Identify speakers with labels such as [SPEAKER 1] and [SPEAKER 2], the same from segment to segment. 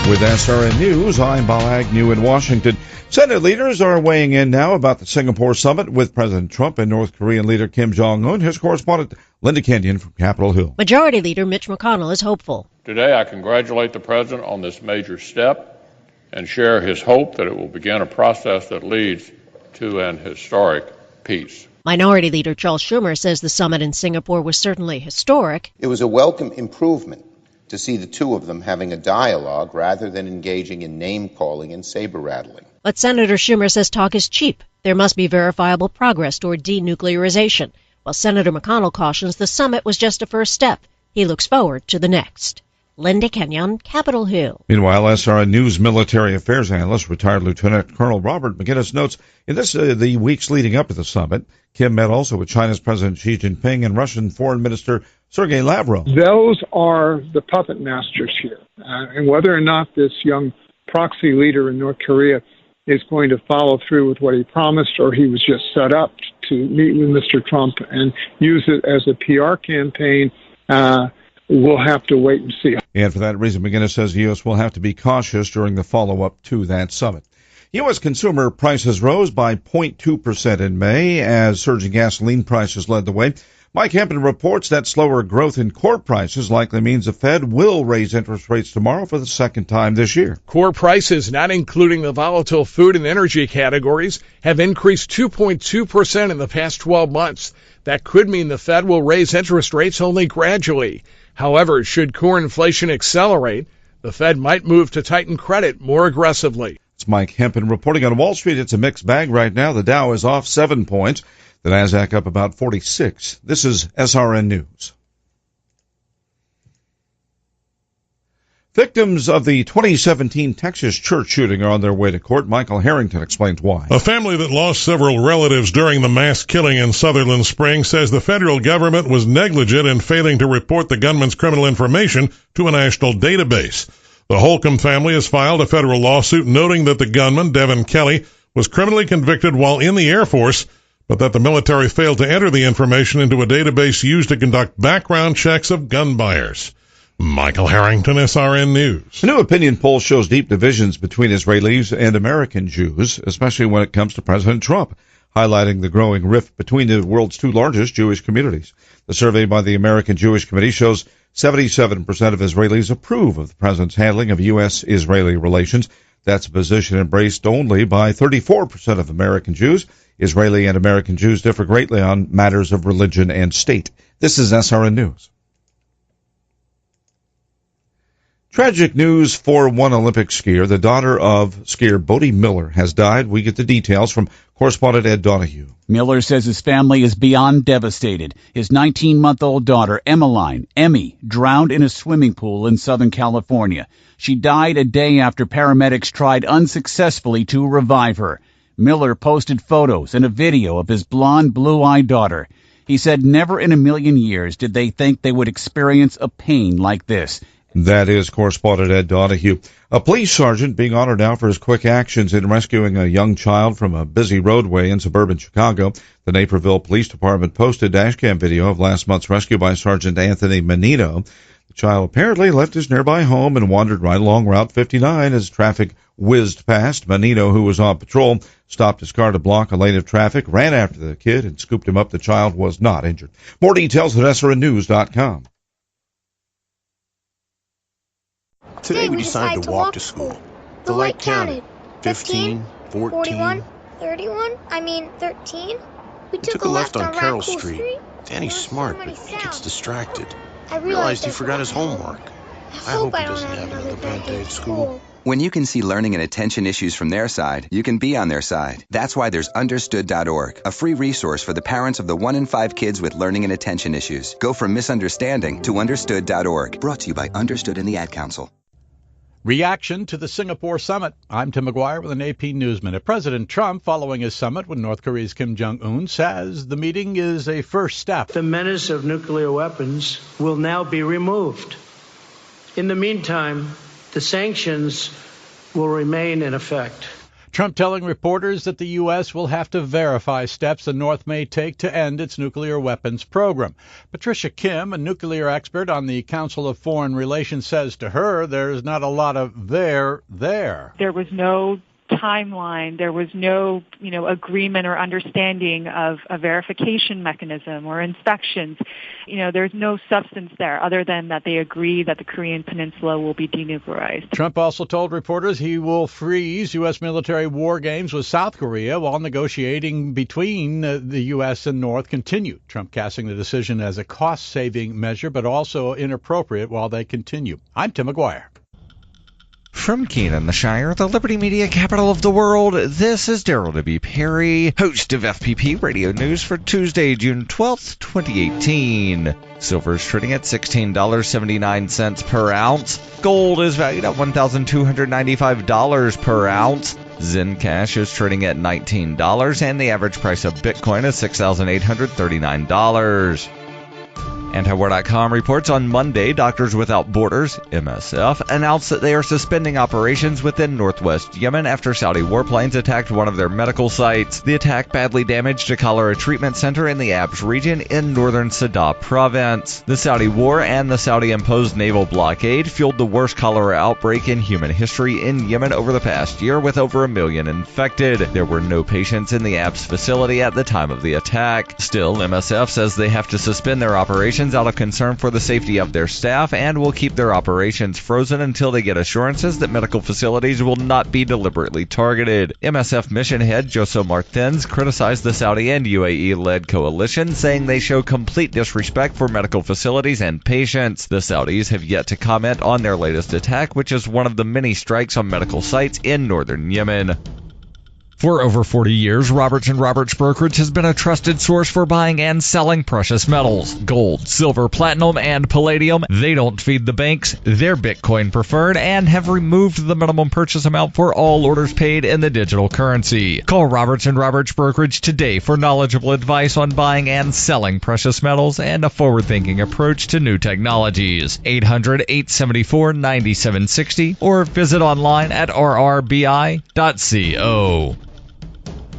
[SPEAKER 1] With SRN News, I'm Bob Agnew in Washington. Senate leaders are weighing in now about the Singapore summit with President Trump and North Korean leader Kim Jong-un. Here's correspondent Linda Kenyon from Capitol Hill.
[SPEAKER 2] Majority Leader Mitch McConnell is hopeful.
[SPEAKER 3] Today, I congratulate the President on this major step and share his hope that it will begin a process that leads to an historic peace.
[SPEAKER 2] Minority Leader Charles Schumer says the summit in Singapore was certainly historic.
[SPEAKER 4] It was a welcome improvement to see the two of them having a dialogue rather than engaging in name-calling and saber-rattling.
[SPEAKER 2] But Senator Schumer says talk is cheap. There must be verifiable progress toward denuclearization, while Senator McConnell cautions the summit was just a first step. He looks forward to the next. Linda Kenyon, Capitol Hill.
[SPEAKER 1] Meanwhile, SRN News military affairs analyst, retired Lieutenant Colonel Robert McGinnis notes, in the weeks leading up to the summit, Kim met also with China's President Xi Jinping and Russian Foreign Minister Sergei Lavrov.
[SPEAKER 5] Those are the puppet masters here. And whether or not this young proxy leader in North Korea is going to follow through with what he promised, or he was just set up to meet with Mr. Trump and use it as a PR campaign, we'll have to wait and see.
[SPEAKER 1] And for that reason, McGinnis says the U.S. will have to be cautious during the follow-up to that summit. U.S. consumer prices rose by 0.2% in May as surging gasoline prices led the way. Mike Hempen reports that slower growth in core prices likely means the Fed will raise interest rates tomorrow for the second time this year.
[SPEAKER 6] Core prices, not including the volatile food and energy categories, have increased 2.2% in the past 12 months. That could mean the Fed will raise interest rates only gradually. However, should core inflation accelerate, the Fed might move to tighten credit more aggressively.
[SPEAKER 1] It's Mike Hempen reporting on Wall Street. It's a mixed bag right now. The Dow is off 7 points. The Nasdaq up about 46. This is SRN News. Victims of the 2017 Texas church shooting are on their way to court. Michael Harrington explains why.
[SPEAKER 7] A family that lost several relatives during the mass killing in Sutherland Springs says the federal government was negligent in failing to report the gunman's criminal information to a national database. The Holcomb family has filed a federal lawsuit noting that the gunman, Devin Kelly, was criminally convicted while in the Air Force, but that the military failed to enter the information into a database used to conduct background checks of gun buyers. Michael Harrington, SRN News.
[SPEAKER 1] A new opinion poll shows deep divisions between Israelis and American Jews, especially when it comes to President Trump, highlighting the growing rift between the world's two largest Jewish communities. The survey by the American Jewish Committee shows 77% of Israelis approve of the president's handling of U.S.-Israeli relations. That's a position embraced only by 34% of American Jews. Israeli and American Jews differ greatly on matters of religion and state. This is SRN News. Tragic news for one Olympic skier. The daughter of skier Bodie Miller has died. We get the details from correspondent Ed Donahue.
[SPEAKER 8] Miller says his family is beyond devastated. His 19-month-old daughter, Emmy, drowned in a swimming pool in Southern California. She died a day after paramedics tried unsuccessfully to revive her. Miller posted photos and a video of his blonde, blue-eyed daughter. He said never in a million years did they think they would experience a pain like this.
[SPEAKER 1] That is correspondent Ed Donahue. A police sergeant being honored now for his quick actions in rescuing a young child from a busy roadway in suburban Chicago. The Naperville Police Department posted dashcam video of last month's rescue by Sergeant Anthony Menino. The child apparently left his nearby home and wandered right along Route 59 as traffic whizzed past. Menino, who was on patrol, stopped his car to block a lane of traffic, ran after the kid, and scooped him up. The child was not injured. More details at SRNnews.com.
[SPEAKER 9] Today we decided to walk to school. The light counted. 15, 14,
[SPEAKER 10] 13. We
[SPEAKER 9] took a left on Carroll Street. Danny's smart, but he gets distracted. I realized he forgot his homework. I hope he doesn't have another bad day at school.
[SPEAKER 11] When you can see learning and attention issues from their side, you can be on their side. That's why there's Understood.org, a free resource for the parents of the 1 in 5 kids with learning and attention issues. Go from misunderstanding to Understood.org. Brought to you by Understood and the Ad Council.
[SPEAKER 12] Reaction to the Singapore summit. I'm Tim McGuire with an AP News Minute. President Trump, following his summit with North Korea's Kim Jong-un, says the meeting is a first step.
[SPEAKER 13] The menace of nuclear weapons will now be removed. In the meantime, the sanctions will remain in effect.
[SPEAKER 12] Trump telling reporters that the U.S. will have to verify steps the North may take to end its nuclear weapons program. Patricia Kim, a nuclear expert on the Council of Foreign Relations, says to her there's not a lot of there.
[SPEAKER 10] There was no timeline. There was no, agreement or understanding of a verification mechanism or inspections. There's no substance there other than that they agree that the Korean Peninsula will be denuclearized.
[SPEAKER 12] Trump also told reporters he will freeze U.S. military war games with South Korea while negotiating between the U.S. and North continue. Trump casting the decision as a cost-saving measure, but also inappropriate while they continue. I'm Tim McGuire.
[SPEAKER 14] From Keene, the Shire, the Liberty Media capital of the world, this is Daryl W. Perry, host of FPP Radio News for Tuesday, June 12th, 2018. Silver is trading at $16.79 per ounce. Gold is valued at $1,295 per ounce. Zencash is trading at $19, and the average price of Bitcoin is $6,839. Antiwar.com reports on Monday, Doctors Without Borders, MSF, announced that they are suspending operations within northwest Yemen after Saudi warplanes attacked one of their medical sites. The attack badly damaged a cholera treatment center in the Abs region in northern Sadr province. The Saudi war and the Saudi-imposed naval blockade fueled the worst cholera outbreak in human history in Yemen over the past year, with over 1 million infected. There were no patients in the Abs facility at the time of the attack. Still, MSF says they have to suspend their operations out of concern for the safety of their staff and will keep their operations frozen until they get assurances that medical facilities will not be deliberately targeted. MSF mission head José Martins criticized the Saudi and UAE-led coalition, saying they show complete disrespect for medical facilities and patients. The Saudis have yet to comment on their latest attack, which is one of the many strikes on medical sites in northern Yemen. For over 40 years, Roberts & Roberts Brokerage has been a trusted source for buying and selling precious metals. Gold, silver, platinum, and palladium. They don't feed the banks. They're Bitcoin preferred and have removed the minimum purchase amount for all orders paid in the digital currency. Call Roberts & Roberts Brokerage today for knowledgeable advice on buying and selling precious metals and a forward-thinking approach to new technologies. 800-874-9760 or visit online at rrbi.co.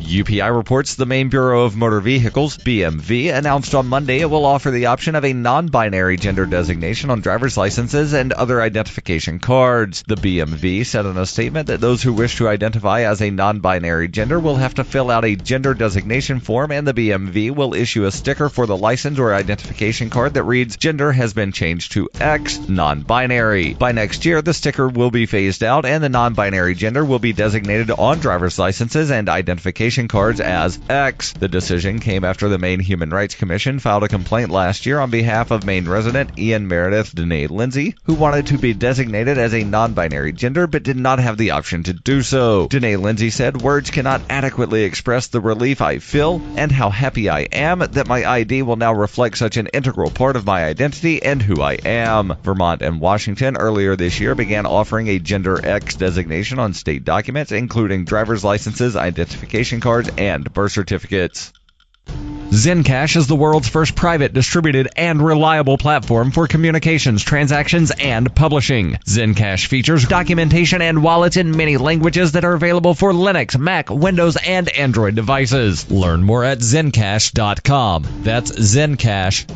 [SPEAKER 14] UPI reports the Maine Bureau of Motor Vehicles, BMV, announced on Monday it will offer the option of a non-binary gender designation on driver's licenses and other identification cards. The BMV said in a statement that those who wish to identify as a non-binary gender will have to fill out a gender designation form, and the BMV will issue a sticker for the license or identification card that reads, "Gender has been changed to X, non-binary." By next year, the sticker will be phased out, and the non-binary gender will be designated on driver's licenses and identification cards as X. The decision came after the Maine Human Rights Commission filed a complaint last year on behalf of Maine resident Ian Meredith Danae Lindsay, who wanted to be designated as a non-binary gender but did not have the option to do so. Danae Lindsay said, "Words cannot adequately express the relief I feel and how happy I am that my ID will now reflect such an integral part of my identity and who I am." Vermont and Washington earlier this year began offering a gender X designation on state documents, including driver's licenses, identification cards, and birth certificates. Zencash is the world's first private, distributed, and reliable platform for communications, transactions, and publishing. Zencash features documentation and wallets in many languages that are available for Linux, Mac, Windows, and Android devices. Learn more at zencash.com. That's zencash.com.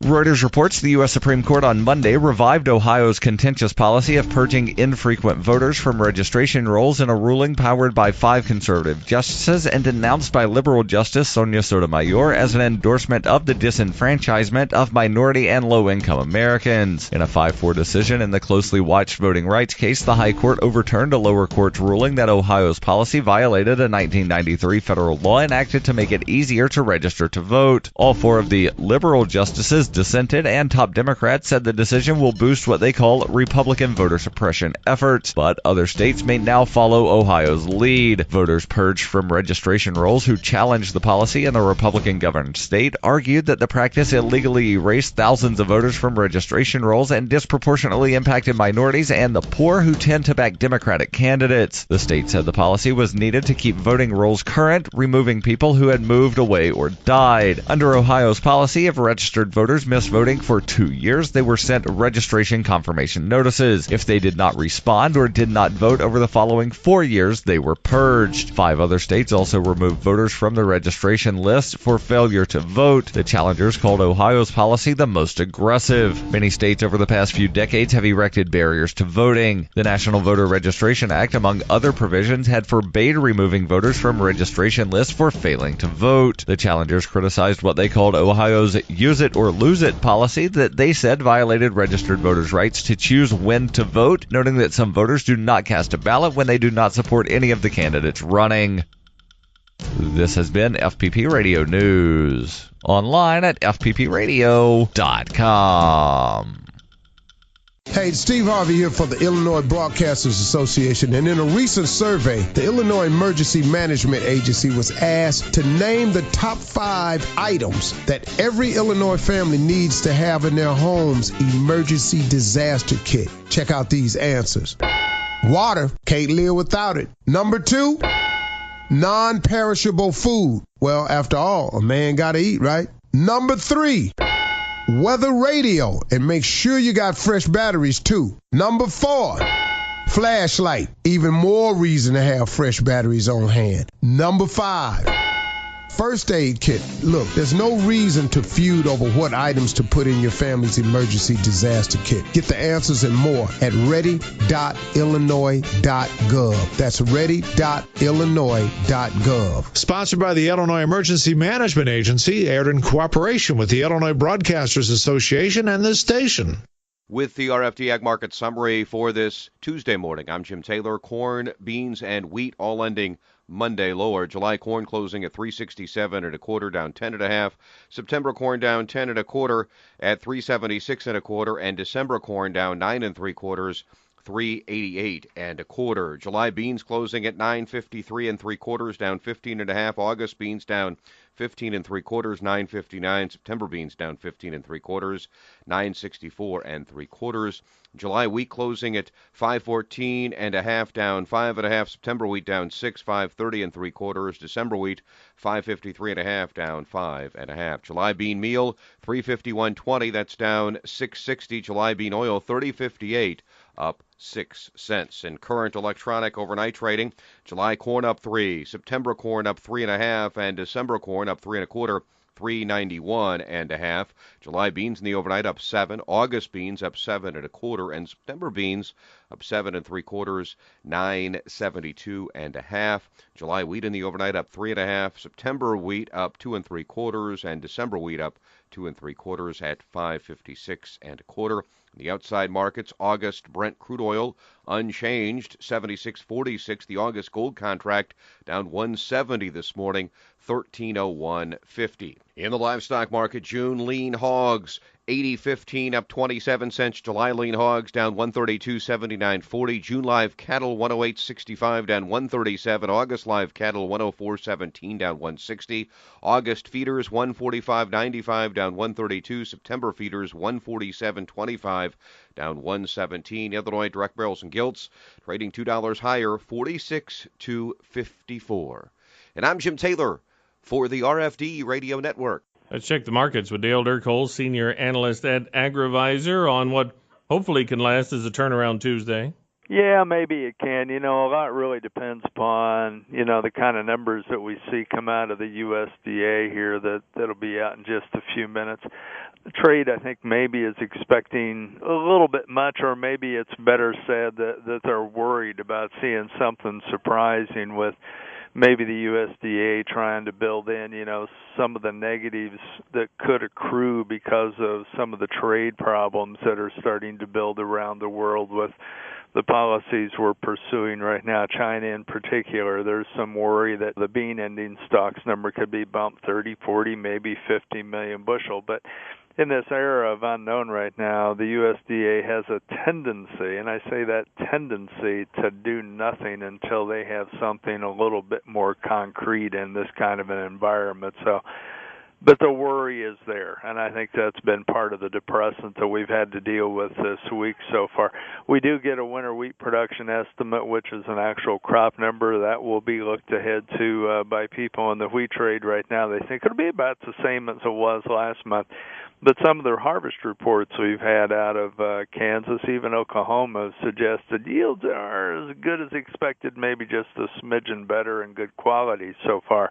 [SPEAKER 14] Reuters reports the U.S. Supreme Court on Monday revived Ohio's contentious policy of purging infrequent voters from registration rolls in a ruling powered by 5 conservative justices and denounced by liberal Justice Sonia Sotomayor as an endorsement of the disenfranchisement of minority and low-income Americans. In a 5-4 decision in the closely watched voting rights case, the High Court overturned a lower court's ruling that Ohio's policy violated a 1993 federal law enacted to make it easier to register to vote. All 4 of the liberal justices dissented, and top Democrats said the decision will boost what they call Republican voter suppression efforts, but other states may now follow Ohio's lead. Voters purged from registration rolls who challenged the policy in a Republican-governed state argued that the practice illegally erased thousands of voters from registration rolls and disproportionately impacted minorities and the poor who tend to back Democratic candidates. The state said the policy was needed to keep voting rolls current, removing people who had moved away or died. Under Ohio's policy, if registered voters voters missed voting for 2 years, they were sent registration confirmation notices. If they did not respond or did not vote over the following 4 years, they were purged. 5 other states also removed voters from the registration list for failure to vote. The challengers called Ohio's policy the most aggressive. Many states over the past few decades have erected barriers to voting. The National Voter Registration Act, among other provisions, had forbade removing voters from registration lists for failing to vote. The challengers criticized what they called Ohio's use it or lose it policy that they said violated registered voters' rights to choose when to vote, noting that some voters do not cast a ballot when they do not support any of the candidates running. This has been FPP Radio News. Online at fppradio.com.
[SPEAKER 15] Hey, Steve Harvey here for the Illinois Broadcasters Association, and in a recent survey, the Illinois Emergency Management Agency was asked to name the top 5 items that every Illinois family needs to have in their home's emergency disaster kit. Check out these answers. Water, can't live without it. Number 2, non-perishable food. Well, after all, a man gotta eat, right? Number 3, weather radio, and make sure you got fresh batteries too. Number 4, flashlight. Even more reason to have fresh batteries on hand. Number 5, first aid kit. Look, there's no reason to feud over what items to put in your family's emergency disaster kit. Get the answers and more at ready.illinois.gov. That's ready.illinois.gov.
[SPEAKER 16] Sponsored by the Illinois Emergency Management Agency, aired in cooperation with the Illinois Broadcasters Association and this station.
[SPEAKER 17] With the RFD Ag Market Summary for this Tuesday morning, I'm Jim Taylor. Corn, beans, and wheat all ending Monday lower. July corn closing at $3.67 1/4, down 10 1/2. September corn down 10 1/4 at $3.76 1/4, and December corn down 9 3/4, $3.88 1/4. July beans closing at $9.53 3/4, down 15 1/2. August beans down 15 3/4, $9.59. September beans down 15 3/4, $9.64 3/4. July wheat closing at $5.14 1/2, down 5 1/2. September wheat down 6, $5.30 3/4. December wheat $5.53 1/2, down 5 1/2. July bean meal $3.51.20, that's down $6.60. July bean oil $30.58, up 6 cents. In current electronic overnight trading, July corn up 3, September corn up 3 1/2, and December corn up 3 1/4. $3.91 1/2. July beans in the overnight up 7. August beans up 7 1/4, and September beans up 7 3/4, $9.72 1/2. July wheat in the overnight up 3 1/2. September wheat up 2 3/4, and December wheat up 2 3/4 at $5.56 1/4. The outside markets, August Brent crude oil unchanged, 76.46. The August gold contract down 170 this morning, 1301.50. In the livestock market, June lean hogs $80.15 up 27 cents. July lean hogs down 132.79.40. June live cattle 108.65 down 137. August live cattle 104.17 down 160. August feeders 145.95 down 132. September feeders 147.25 down 117. Illinois direct barrels and gilts trading $2 higher, 46.54. And I'm Jim Taylor for the RFD Radio Network.
[SPEAKER 18] Let's check the markets with Dale Dirkholz, Senior Analyst at AgriVisor, on what hopefully can last as a turnaround Tuesday.
[SPEAKER 19] Yeah, maybe it can. A lot really depends upon, the kind of numbers that we see come out of the USDA here that'll be out in just a few minutes. The trade, I think, maybe is expecting a little bit much, or maybe it's better said that they're worried about seeing something surprising with maybe the USDA trying to build in, some of the negatives that could accrue because of some of the trade problems that are starting to build around the world with the policies we're pursuing right now. China in particular, there's some worry that the bean ending stocks number could be bumped 30, 40, maybe 50 million bushel. But in this era of unknown right now, the USDA has a tendency, and I say that tendency, to do nothing until they have something a little bit more concrete in this kind of an environment. But the worry is there, and I think that's been part of the depressant that we've had to deal with this week so far. We do get a winter wheat production estimate, which is an actual crop number that will be looked ahead to by people in the wheat trade right now. They think it'll be about the same as it was last month. But some of the harvest reports we've had out of Kansas, even Oklahoma, suggested yields are as good as expected, maybe just a smidgen better and good quality so far.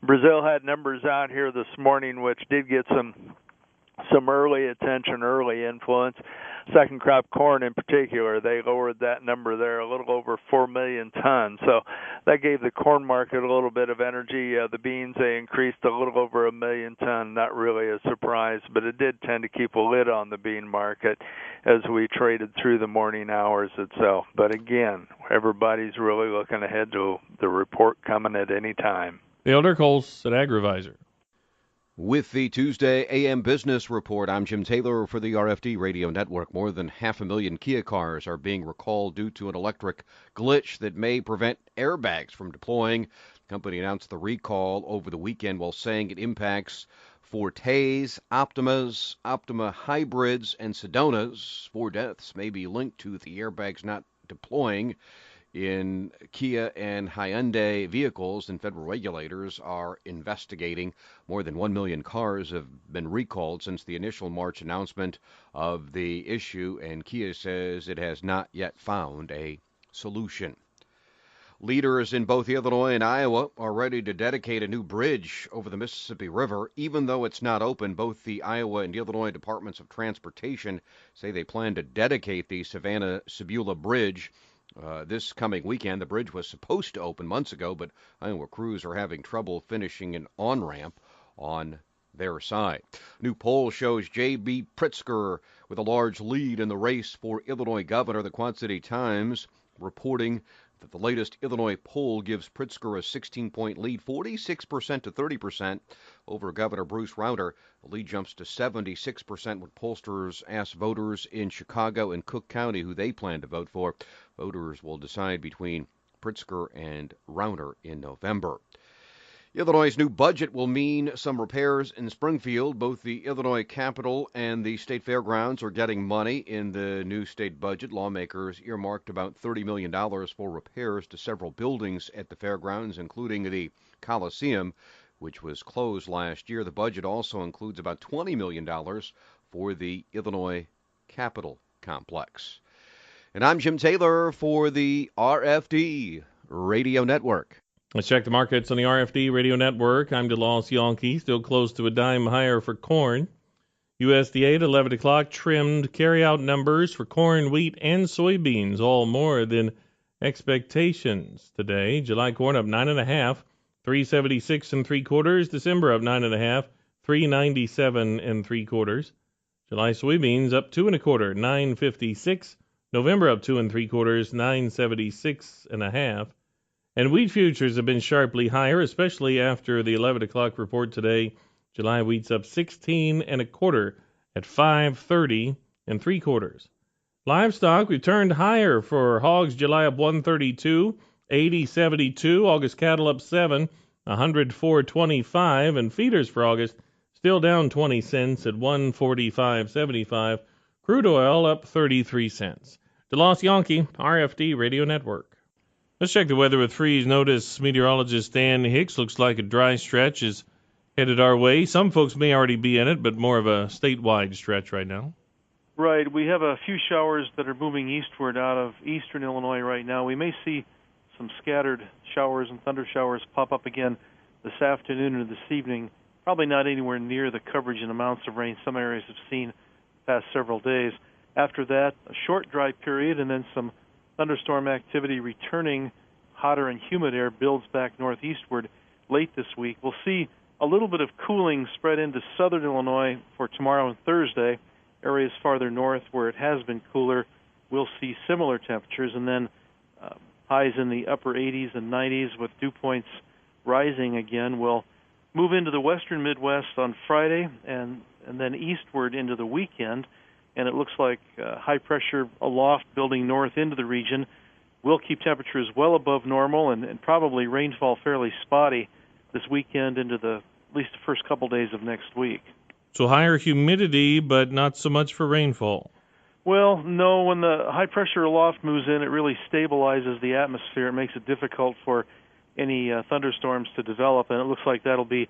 [SPEAKER 19] Brazil had numbers out here this morning which did get some early attention, early influence. Second crop corn in particular, they lowered that number there a little over 4 million tons. So that gave the corn market a little bit of energy. The beans, they increased a little over 1 million ton. Not really a surprise, but it did tend to keep a lid on the bean market as we traded through the morning hours itself. But again, everybody's really looking ahead to the report coming at any time.
[SPEAKER 18] Dale Dirkholz at AgriVisor.
[SPEAKER 17] With the Tuesday AM Business Report, I'm Jim Taylor for the RFD Radio Network. More than 500,000 Kia cars are being recalled due to an electric glitch that may prevent airbags from deploying. The company announced the recall over the weekend while saying it impacts Fortes, Optimas, Optima Hybrids, and Sedonas. 4 deaths may be linked to the airbags not deploying in Kia and Hyundai vehicles, and federal regulators are investigating. More than 1 million cars have been recalled since the initial March announcement of the issue, and Kia says it has not yet found a solution. Leaders in both Illinois and Iowa are ready to dedicate a new bridge over the Mississippi River. Even though it's not open, both the Iowa and Illinois Departments of Transportation say they plan to dedicate the Savannah-Sebula Bridge this coming weekend. The bridge was supposed to open months ago, but Iowa crews are having trouble finishing an on-ramp on their side. New poll shows J.B. Pritzker with a large lead in the race for Illinois governor. The Quad City Times reporting that the latest Illinois poll gives Pritzker a 16-point lead, 46% to 30% over Governor Bruce Rauter. The lead jumps to 76% when pollsters ask voters in Chicago and Cook County who they plan to vote for. Voters will decide between Pritzker and Rauter in November. Illinois' new budget will mean some repairs in Springfield. Both the Illinois Capitol and the state fairgrounds are getting money in the new state budget. Lawmakers earmarked about $30 million for repairs to several buildings at the fairgrounds, including the Coliseum, which was closed last year. The budget also includes about $20 million for the Illinois Capitol complex. And I'm Jim Taylor for the RFD Radio Network.
[SPEAKER 18] Let's check the markets on the RFD Radio Network. I'm DeLoss Yankee, still close to a dime higher for corn. USDA at 11 o'clock trimmed carryout numbers for corn, wheat, and soybeans, all more than expectations today. July corn up 9.5, 376 3/4. December up 9.5, 397 3/4. July soybeans up 2 1/4, 956. November up 2 3/4, 976 1/2. And wheat futures have been sharply higher, especially after the 11 o'clock report today. July wheat's up 16 1/4 at 530 3/4. Livestock, we turned higher for hogs. July up 132, 80.72. August cattle up 7, 104.25. And feeders for August still down 20 cents at 145.75. Crude oil up 33 cents. DeLoss Yankee, RFD Radio Network. Let's check the weather with Freeze Notice. Meteorologist Dan Hicks. Looks like a dry stretch is headed our way. Some folks may already be in it, but more of a statewide stretch right now.
[SPEAKER 20] Right. We have a few showers that are moving eastward out of eastern Illinois right now. We may see some scattered showers and thunder showers pop up again this afternoon or this evening. Probably not anywhere near the coverage and amounts of rain some areas have seen the past several days. After that, a short dry period and then some thunderstorm activity returning. Hotter and humid air builds back northeastward late this week. We'll see a little bit of cooling spread into southern Illinois for tomorrow and Thursday. Areas farther north where it has been cooler will see similar temperatures, and then highs in the upper 80s and 90s with dew points rising again. We'll move into the western Midwest on Friday and then eastward into the weekend. And it looks like high pressure aloft building north into the region will keep temperatures well above normal and probably rainfall fairly spotty this weekend into at least the first couple days of next week.
[SPEAKER 18] So higher humidity, but not so much for rainfall.
[SPEAKER 20] Well, no, when the high pressure aloft moves in, it really stabilizes the atmosphere. It makes it difficult for any thunderstorms to develop, and it looks like that'll be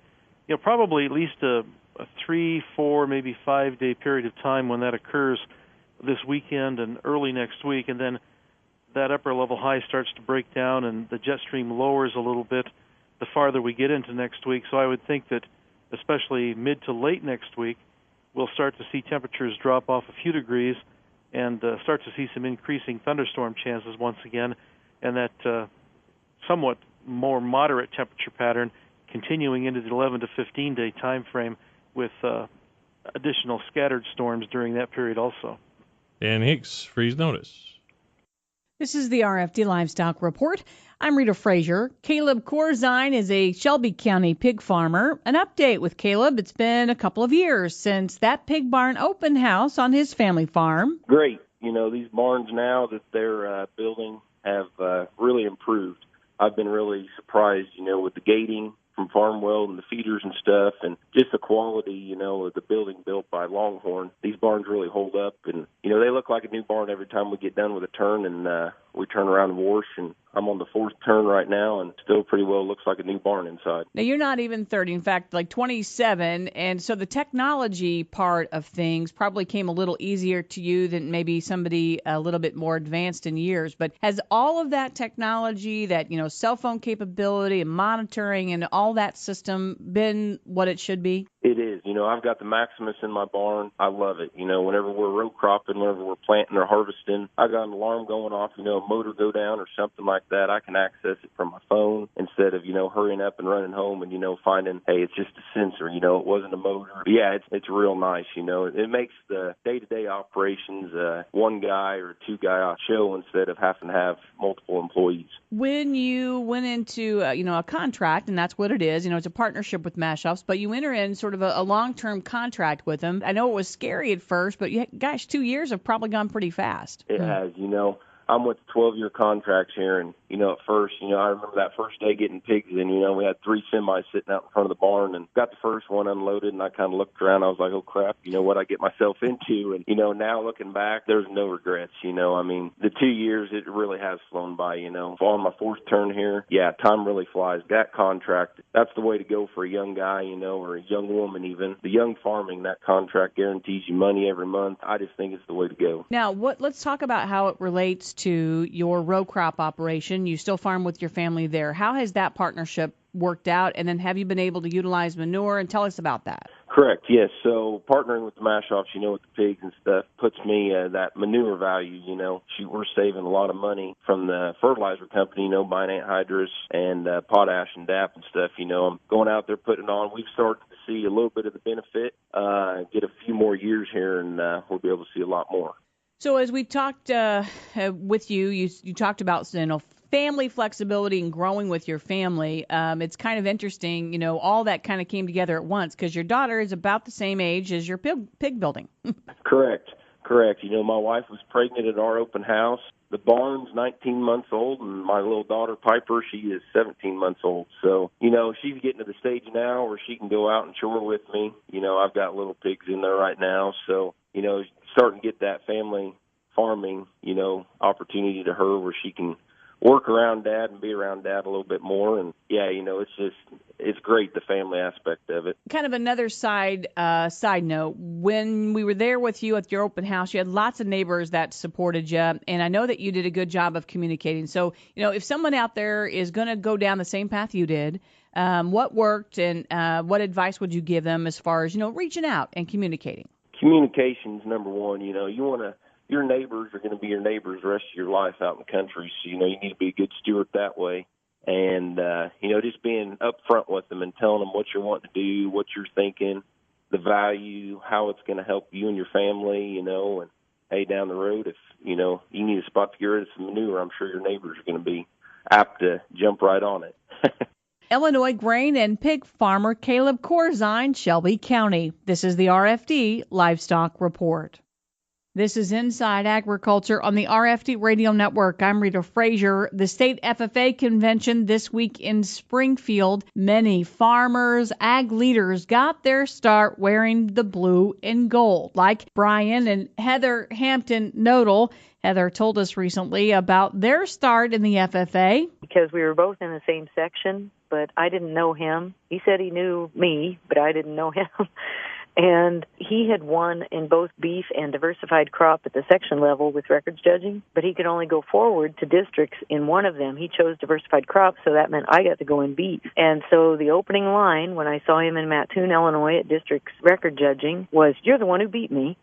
[SPEAKER 20] probably at least a a 3, 4, maybe 5 day period of time when that occurs this weekend and early next week, and then that upper level high starts to break down and the jet stream lowers a little bit the farther we get into next week. So I would think that especially mid to late next week, we'll start to see temperatures drop off a few degrees and start to see some increasing thunderstorm chances once again, and that somewhat more moderate temperature pattern continuing into the 11 to 15 day time frame with additional scattered storms during that period also.
[SPEAKER 18] Dan Hicks, freeze notice.
[SPEAKER 2] This is the RFD Livestock Report. I'm Rita Frazier. Caleb Corzine is a Shelby County pig farmer. An update with Caleb. It's been a couple of years since that pig barn open house on his family farm.
[SPEAKER 21] Great. You know, these barns now that they're building have really improved. I've been really surprised, you know, with the gating from Farmwell and the feeders and stuff, and just the quality, you know, of the building built by Longhorn. These barns really hold up, and, you know, they look like a new barn every time we get done with a turn, and we turn around and wash, and I'm on the fourth turn right now, and still pretty well looks like a new barn inside.
[SPEAKER 2] Now, you're not even 30, in fact, like 27, and so the technology part of things probably came a little easier to you than maybe somebody a little bit more advanced in years. But has all of that technology, that, you know, cell phone capability and monitoring and all that system been what it should be?
[SPEAKER 21] It is. You know, I've got the Maximus in my barn. I love it. You know, whenever we're row cropping, whenever we're planting or harvesting, I got an alarm going off, you know, a motor go down or something like that. I can access it from my phone instead of, you know, hurrying up and running home and, you know, finding, hey, it's just a sensor, you know, it wasn't a motor. But yeah, it's real nice, you know. It makes the day-to-day operations one guy or two guy show instead of having to have multiple employees.
[SPEAKER 2] When you went into, you know, a contract, and that's what it is, you know, it's a partnership with Mash-Offs, but you enter in sort of a long-term contract with them. I know it was scary at first, but gosh, 2 years have probably gone pretty fast.
[SPEAKER 21] It has, you know. I'm with 12-year contracts here, and, you know, at first, you know, I remember that first day getting pigs in, you know, we had 3 semis sitting out in front of the barn and got the first one unloaded, and I kind of looked around. I was like, oh, crap, you know, what I get myself into. And, you know, now looking back, there's no regrets, you know. I mean, the 2 years, it really has flown by, you know. On my fourth turn here, yeah, time really flies. That contract, that's the way to go for a young guy, you know, or a young woman even. The young farming, that contract guarantees you money every month. I just think it's the way to go.
[SPEAKER 2] Now, let's talk about how it relates to your row crop operation. You still farm with your family there. How has that partnership worked out? And then have you been able to utilize manure? And tell us about that.
[SPEAKER 21] Correct, yes. So partnering with the Mash-Offs, you know, with the pigs and stuff, puts me that manure value, you know. We're saving a lot of money from the fertilizer company, you know, buying anhydrous and potash and DAP and stuff, you know. I'm going out there putting it on. We've started to see a little bit of the benefit, get a few more years here, and we'll be able to see a lot more.
[SPEAKER 2] So as we talked with you talked about, you know, family flexibility and growing with your family. It's kind of interesting, you know, all that kind of came together at once because your daughter is about the same age as your pig building.
[SPEAKER 21] Correct. You know, my wife was pregnant at our open house. The barn's 19 months old, and my little daughter, Piper, she is 17 months old. So, you know, she's getting to the stage now where she can go out and chore with me. You know, I've got little pigs in there right now. So, you know, starting to get that family farming, you know, opportunity to her where she can work around Dad and be around Dad a little bit more. And, yeah, you know, it's great, the family aspect of it.
[SPEAKER 2] Kind of another side note, when we were there with you at your open house, you had lots of neighbors that supported you, and I know that you did a good job of communicating. So, you know, if someone out there is going to go down the same path you did, what worked and what advice would you give them as far as, you know, reaching out and communicating?
[SPEAKER 21] Communication's number one. You know, your neighbors are going to be your neighbors the rest of your life out in the country. So, you know, you need to be a good steward that way. And, you know, just being upfront with them and telling them what you're wanting to do, what you're thinking, the value, how it's going to help you and your family, you know, and, hey, down the road, if, you know, you need a spot to get rid of some manure, I'm sure your neighbors are going to be apt to jump right on it.
[SPEAKER 2] Illinois grain and pig farmer Caleb Corzine, Shelby County. This is the RFD Livestock Report. This is Inside Agriculture on the RFD Radio Network. I'm Rita Frazier. The state FFA convention this week in Springfield. Many farmers, ag leaders got their start wearing the blue and gold, like Brian and Heather Hampton-Nodal. Heather told us recently about their start in the FFA.
[SPEAKER 22] Because we were both in the same section, but I didn't know him. He said he knew me, but I didn't know him.
[SPEAKER 3] And he had won in both beef and diversified crop at the section level with records judging, but he could only go forward to districts in one of them. He chose diversified crop, so that meant I got to go in beef. And so the opening line when I saw him in Mattoon, Illinois at districts record judging was, "You're the one who beat me."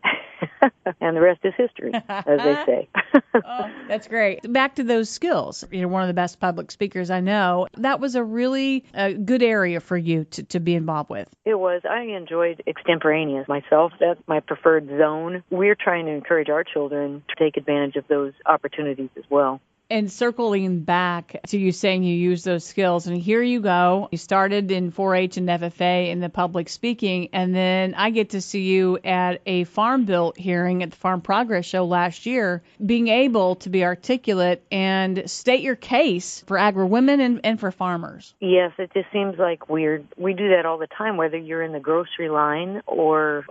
[SPEAKER 3] And the rest is history, as they say.
[SPEAKER 22] Oh, that's great. Back to those skills. You're one of the best public speakers I know. That was a really good area for you to be involved with.
[SPEAKER 3] It was. I enjoyed extemporaneous myself. That's my preferred zone. We're trying to encourage our children to take advantage of those opportunities as well.
[SPEAKER 22] And circling back to you saying you use those skills, and here you go. You started in 4-H and FFA in the public speaking, and then I get to see you at a Farm Bill hearing at the Farm Progress Show last year, being able to be articulate and state your case for agri-women and for farmers.
[SPEAKER 3] Yes, it just seems like weird. We do that all the time, whether you're in the grocery line or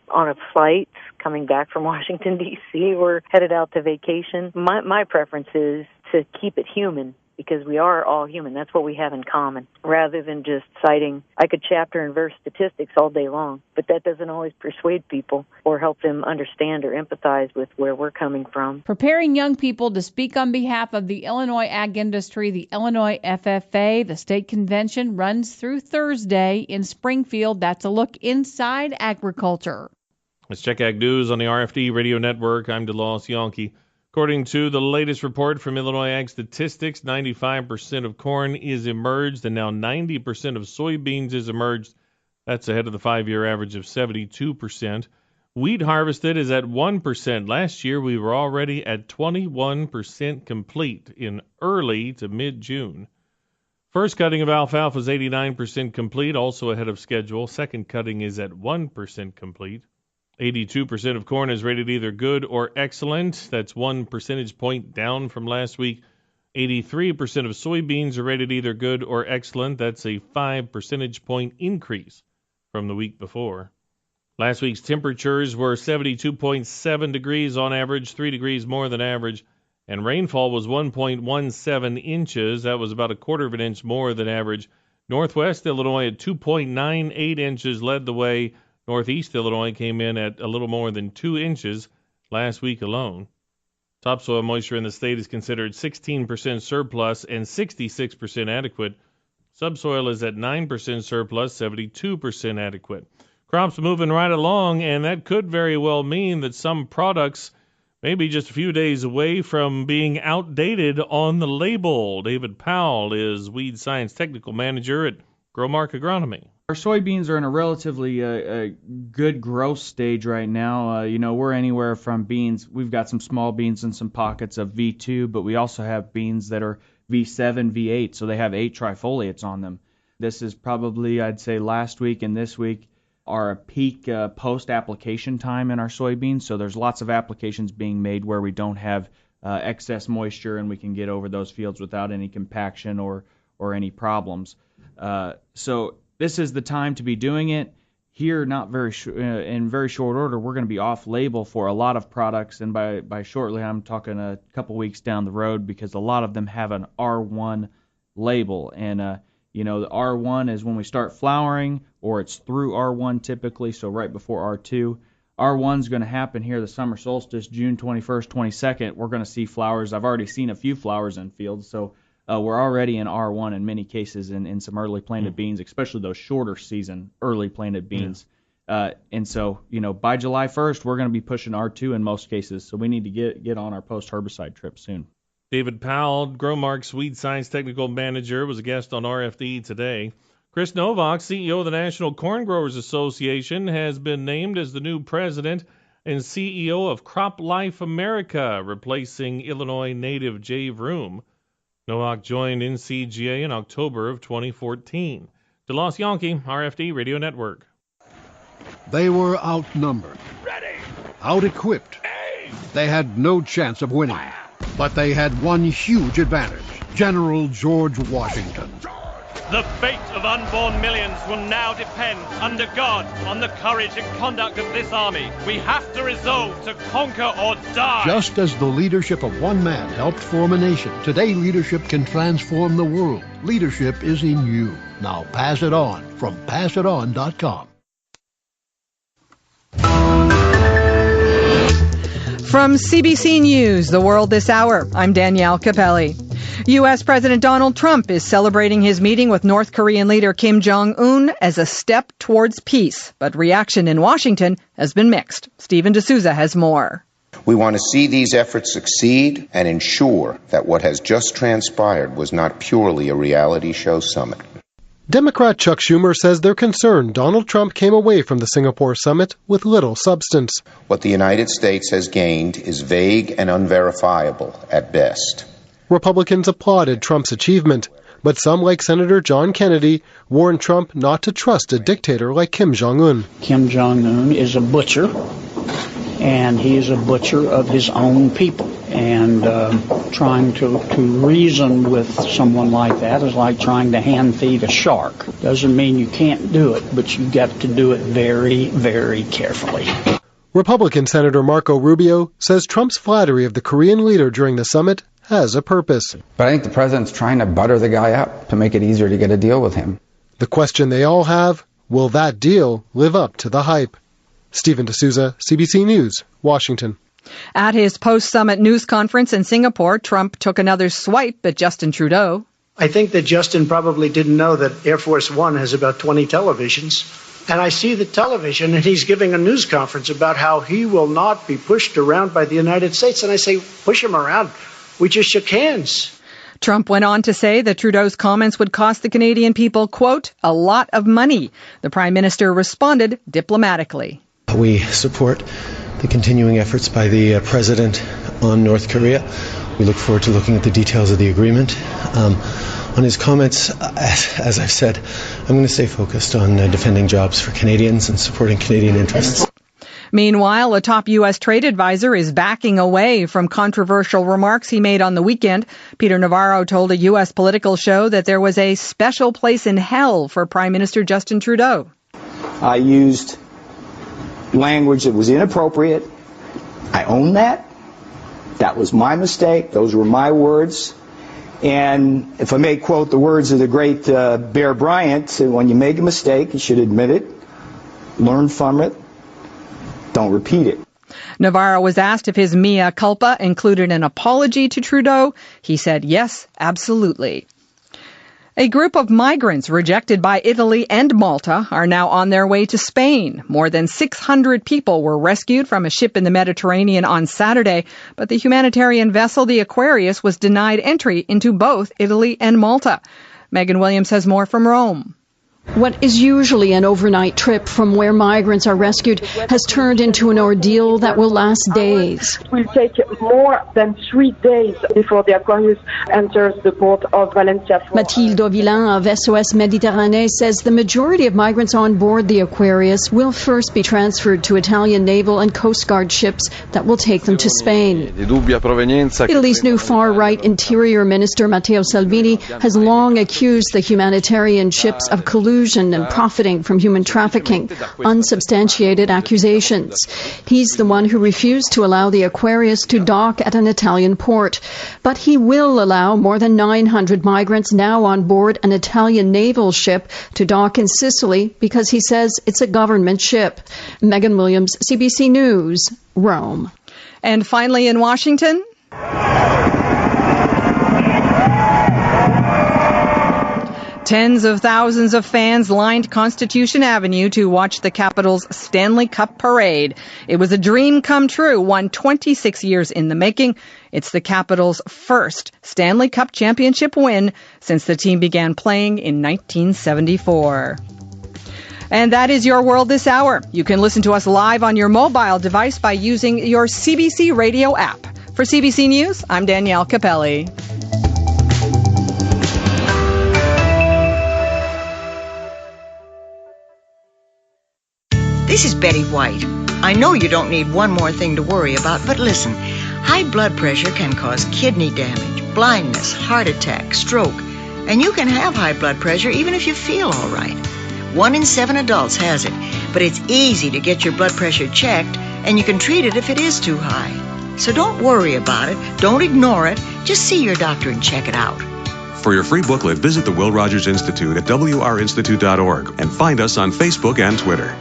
[SPEAKER 3] on a flight coming back from Washington, D.C., or headed out to vacation. My preference is to keep it human, because we are all human. That's what we have in common, rather than just citing, I could chapter and verse statistics all day long, but that doesn't always persuade people or help them understand or empathize with where we're coming from.
[SPEAKER 22] Preparing young people to speak on behalf of the Illinois ag industry, the Illinois FFA, the state convention runs through Thursday in Springfield. That's a look inside agriculture.
[SPEAKER 18] Let's check Ag News on the RFD Radio Network. I'm DeLoss Yankee. According to the latest report from Illinois Ag Statistics, 95% of corn is emerged, and now 90% of soybeans is emerged. That's ahead of the 5-year average of 72%. Wheat harvested is at 1%. Last year, we were already at 21% complete in early to mid-June. First cutting of alfalfa is 89% complete, also ahead of schedule. Second cutting is at 1% complete. 82% of corn is rated either good or excellent. That's 1 percentage point down from last week. 83% of soybeans are rated either good or excellent. That's a 5 percentage point increase from the week before. Last week's temperatures were 72.7 degrees on average, 3 degrees more than average, and rainfall was 1.17 inches. That was about a quarter of an inch more than average. Northwest Illinois at 2.98 inches led the way. Northeast Illinois came in at a little more than 2 inches last week alone. Topsoil moisture in the state is considered 16% surplus and 66% adequate. Subsoil is at 9% surplus, 72% adequate. Crops moving right along, and that could very well mean that some products may be just a few days away from being outdated on the label. David Powell is Weed Science Technical Manager at Growmark Agronomy.
[SPEAKER 23] Our soybeans are in a relatively good growth stage right now. We're anywhere from beans. We've got some small beans and some pockets of V2, but we also have beans that are V7, V8, so they have 8 trifoliates on them. This is probably, I'd say, last week and this week are a peak post-application time in our soybeans, so there's lots of applications being made where we don't have excess moisture and we can get over those fields without any compaction or any problems. So this is the time to be doing it. Here, not very in very short order, we're going to be off-label for a lot of products, and by shortly, I'm talking a couple weeks down the road, because a lot of them have an R1 label, and the R1 is when we start flowering, or it's through R1 typically, so right before R2. R1 is going to happen here the summer solstice, June 21st, 22nd. We're going to see flowers. I've already seen a few flowers in fields, so we're already in R1 in many cases in some early planted beans, especially those shorter season early planted beans. And so, by July 1st, we're going to be pushing R2 in most cases. So we need to get on our post-herbicide trip soon.
[SPEAKER 18] David Powell, Growmark's Weed Science Technical Manager, was a guest on RFD today. Chris Novak, CEO of the National Corn Growers Association, has been named as the new president and CEO of Crop Life America, replacing Illinois native Jay Vroom. Novak joined NCGA in October of 2014. DeLoss Yankee, RFD Radio Network.
[SPEAKER 24] They were outnumbered, out-equipped. They had no chance of winning, but they had one huge advantage: General George Washington.
[SPEAKER 25] The fate of unborn millions will now depend, under God, on the courage and conduct of this army. We have to resolve to conquer or die.
[SPEAKER 24] Just as the leadership of one man helped form a nation, today leadership can transform the world. Leadership is in you. Now pass it on from passiton.com.
[SPEAKER 4] From CBC News, The World This Hour, I'm Danielle Capelli. U.S. President Donald Trump is celebrating his meeting with North Korean leader Kim Jong-un as a step towards peace, but reaction in Washington has been mixed. Stephen D'Souza has more.
[SPEAKER 5] We want to see these efforts succeed and ensure that what has just transpired was not purely a reality show summit.
[SPEAKER 6] Democrat Chuck Schumer says they're concerned Donald Trump came away from the Singapore summit with little substance.
[SPEAKER 5] What the United States has gained is vague and unverifiable at best.
[SPEAKER 6] Republicans applauded Trump's achievement, but some, like Senator John Kennedy, warned Trump not to trust a dictator like Kim Jong-un.
[SPEAKER 7] Kim Jong-un is a butcher, and he is a butcher of his own people. And trying to reason with someone like that is like trying to hand feed a shark. Doesn't mean you can't do it, but you got to do it very, very carefully.
[SPEAKER 6] Republican Senator Marco Rubio says Trump's flattery of the Korean leader during the summit has a purpose.
[SPEAKER 8] But I think the president's trying to butter the guy up to make it easier to get a deal with him.
[SPEAKER 6] The question they all have, will that deal live up to the hype? Stephen D'Souza, CBC News, Washington.
[SPEAKER 4] At his post-summit news conference in Singapore, Trump took another swipe at Justin Trudeau.
[SPEAKER 13] I think that Justin probably didn't know that Air Force One has about 20 televisions. And I see the television, and he's giving a news conference about how he will not be pushed around by the United States. And I say, push him around. We just shook hands.
[SPEAKER 4] Trump went on to say that Trudeau's comments would cost the Canadian people, quote, a lot of money. The Prime Minister responded diplomatically.
[SPEAKER 26] We support the continuing efforts by the President on North Korea. We look forward to looking at the details of the agreement. On his comments, as I've said, I'm going to stay focused on defending jobs for Canadians and supporting Canadian interests.
[SPEAKER 4] Meanwhile, a top U.S. trade advisor is backing away from controversial remarks he made on the weekend. Peter Navarro told a U.S. political show that there was a special place in hell for Prime Minister Justin Trudeau.
[SPEAKER 27] I used language that was inappropriate. I own that. That was my mistake. Those were my words. And if I may quote the words of the great Bear Bryant, when you make a mistake, you should admit it, learn from it, don't repeat it.
[SPEAKER 4] Navarro was asked if his mea culpa included an apology to Trudeau. He said yes, absolutely. A group of migrants rejected by Italy and Malta are now on their way to Spain. More than 600 people were rescued from a ship in the Mediterranean on Saturday, but the humanitarian vessel, the Aquarius, was denied entry into both Italy and Malta. Megan Williams has more from Rome.
[SPEAKER 28] What is usually an overnight trip from where migrants are rescued has turned into an ordeal that will last days.
[SPEAKER 29] It will take more than 3 days before the Aquarius enters the port of Valencia.
[SPEAKER 28] Mathilde Villain of SOS Méditerranée says the majority of migrants on board the Aquarius will first be transferred to Italian naval and coast guard ships that will take them to Spain. Italy's new far-right interior minister Matteo Salvini has long accused the humanitarian ships of collusion and profiting from human trafficking, unsubstantiated accusations. He's the one who refused to allow the Aquarius to dock at an Italian port. But he will allow more than 900 migrants now on board an Italian naval ship to dock in Sicily because he says it's a government ship. Megan Williams, CBC News, Rome.
[SPEAKER 4] And finally in Washington, tens of thousands of fans lined Constitution Avenue to watch the Capitol's Stanley Cup parade. It was a dream come true, one 26 years in the making. It's the Capitol's first Stanley Cup championship win since the team began playing in 1974. And that is your World This Hour. You can listen to us live on your mobile device by using your CBC Radio app. For CBC News, I'm Danielle Capelli.
[SPEAKER 30] This is Betty White. I know you don't need one more thing to worry about, but listen. High blood pressure can cause kidney damage, blindness, heart attack, stroke, and you can have high blood pressure even if you feel all right. 1 in 7 adults has it, but it's easy to get your blood pressure checked, and you can treat it if it is too high. So don't worry about it. Don't ignore it. Just see your doctor and check it out.
[SPEAKER 31] For your free booklet, visit the Will Rogers Institute at wrinstitute.org and find us on Facebook and Twitter.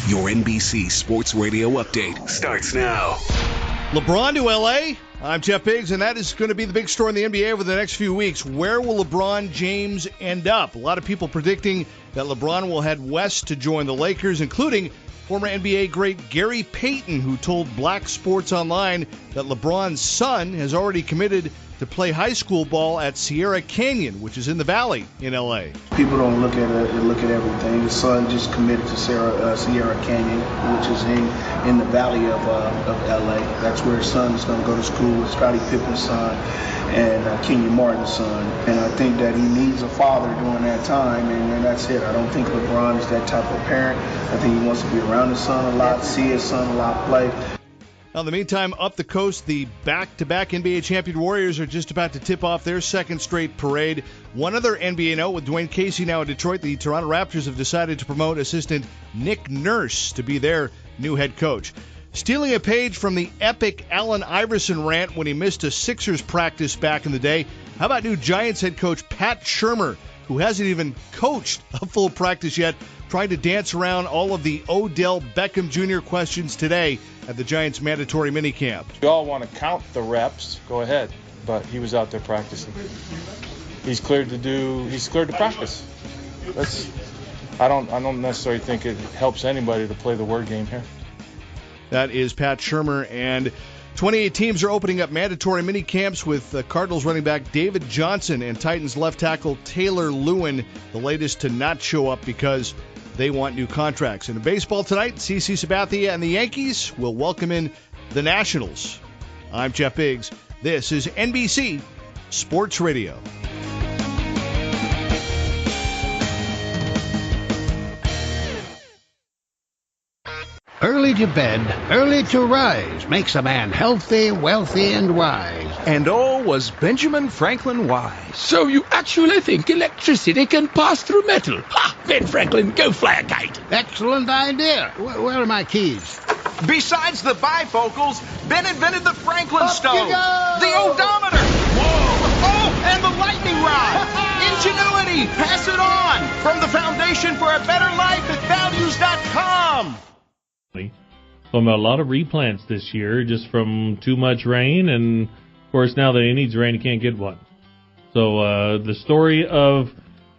[SPEAKER 32] Your NBC Sports Radio update starts now.
[SPEAKER 1] LeBron to L.A.? I'm Jeff Biggs, and that is going to be the big story in the NBA over the next few weeks. Where will LeBron James end up? A lot of people predicting that LeBron will head west to join the Lakers, including former NBA great Gary Payton, who told Black Sports Online that LeBron's son has already committed to play high school ball at Sierra Canyon, which is in the Valley in L.A.
[SPEAKER 9] People don't look at everything. His son just committed to Sierra Canyon, which is in the Valley of L.A. That's where his son is going to go to school with Scottie Pippen's son and Kenyon Martin's son. And I think that he needs a father during that time, and that's it. I don't think LeBron is that type of parent. I think he wants to be around his son a lot, see his son a lot play.
[SPEAKER 1] Now, in the meantime, up the coast, the back-to-back NBA champion Warriors are just about to tip off their second straight parade. One other NBA note, with Dwayne Casey now in Detroit, the Toronto Raptors have decided to promote assistant Nick Nurse to be their new head coach. Stealing a page from the epic Allen Iverson rant when he missed a Sixers practice back in the day, how about new Giants head coach Pat Shurmur, who hasn't even coached a full practice yet, trying to dance around all of the Odell Beckham Jr. questions today at the Giants' mandatory minicamp.
[SPEAKER 10] We all want to count the reps. Go ahead. But he was out there practicing. He's cleared to practice. I don't necessarily think it helps anybody to play the word game here.
[SPEAKER 1] That is Pat Shurmur, and 28 teams are opening up mandatory mini camps with Cardinals running back David Johnson and Titans left tackle Taylor Lewin, the latest to not show up because they want new contracts. And in baseball tonight, CC Sabathia and the Yankees will welcome in the Nationals. I'm Jeff Biggs. This is NBC Sports Radio.
[SPEAKER 24] Early to bed, early to rise makes a man healthy, wealthy, and wise.
[SPEAKER 11] And all was Benjamin Franklin wise.
[SPEAKER 12] So you actually think electricity can pass through metal? Ha! Ben Franklin, go fly a kite.
[SPEAKER 24] Excellent idea. Where are my keys?
[SPEAKER 11] Besides the bifocals, Ben invented the Franklin stove, the odometer, and the lightning rod. Ingenuity, pass it on. From the Foundation for a Better Life at values.com.
[SPEAKER 18] From a lot of replants this year, just from too much rain, and of course now that he needs rain, he can't get one. So the story of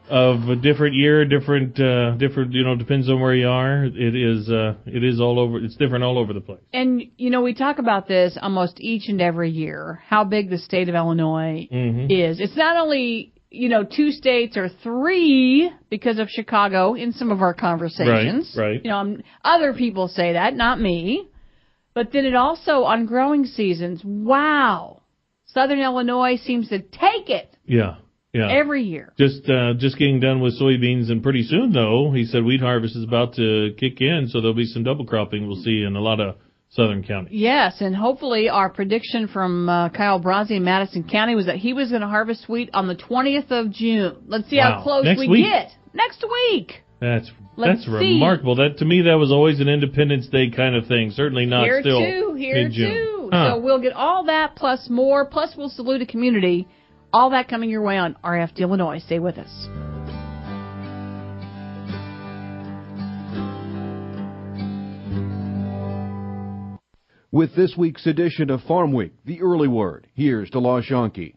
[SPEAKER 18] a different year, different, depends on where you are. It is all over. It's different all over the place. And
[SPEAKER 22] we talk about this almost each and every year, how big the state of Illinois is. It's not only 2 states or 3 because of Chicago in some of our conversations.
[SPEAKER 18] Right.
[SPEAKER 22] Other people say that, not me. But then it also, on growing seasons, wow, Southern Illinois seems to take it.
[SPEAKER 18] Yeah.
[SPEAKER 22] Every year.
[SPEAKER 18] Just getting done with soybeans, and pretty soon, though, he said wheat harvest is about to kick in, so there'll be some double cropping we'll see in a lot of southern counties. Yes,
[SPEAKER 22] and hopefully our prediction from Kyle Brazzi in Madison County was that he was going to harvest wheat on the 20th of June. Let's see how close we get. Next week.
[SPEAKER 18] That's remarkable. That, to me, that was always an Independence Day kind of thing. Certainly not
[SPEAKER 22] here
[SPEAKER 18] still
[SPEAKER 22] in June.
[SPEAKER 18] Too.
[SPEAKER 22] So we'll get all that plus more, plus we'll salute a community. All that coming your way on RFD Illinois. Stay with us.
[SPEAKER 14] With this week's edition of Farm Week, the early word, here's DeLaw Shonke.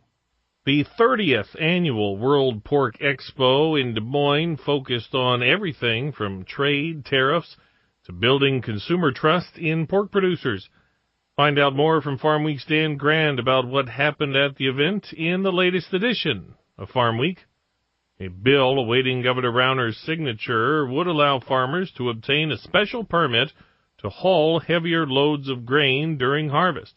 [SPEAKER 18] The 30th Annual World Pork Expo in Des Moines focused on everything from trade, tariffs, to building consumer trust in pork producers. Find out more from Farm Week's Dan Grand about what happened at the event in the latest edition of Farm Week. A bill awaiting Governor Rauner's signature would allow farmers to obtain a special permit to haul heavier loads of grain during harvest.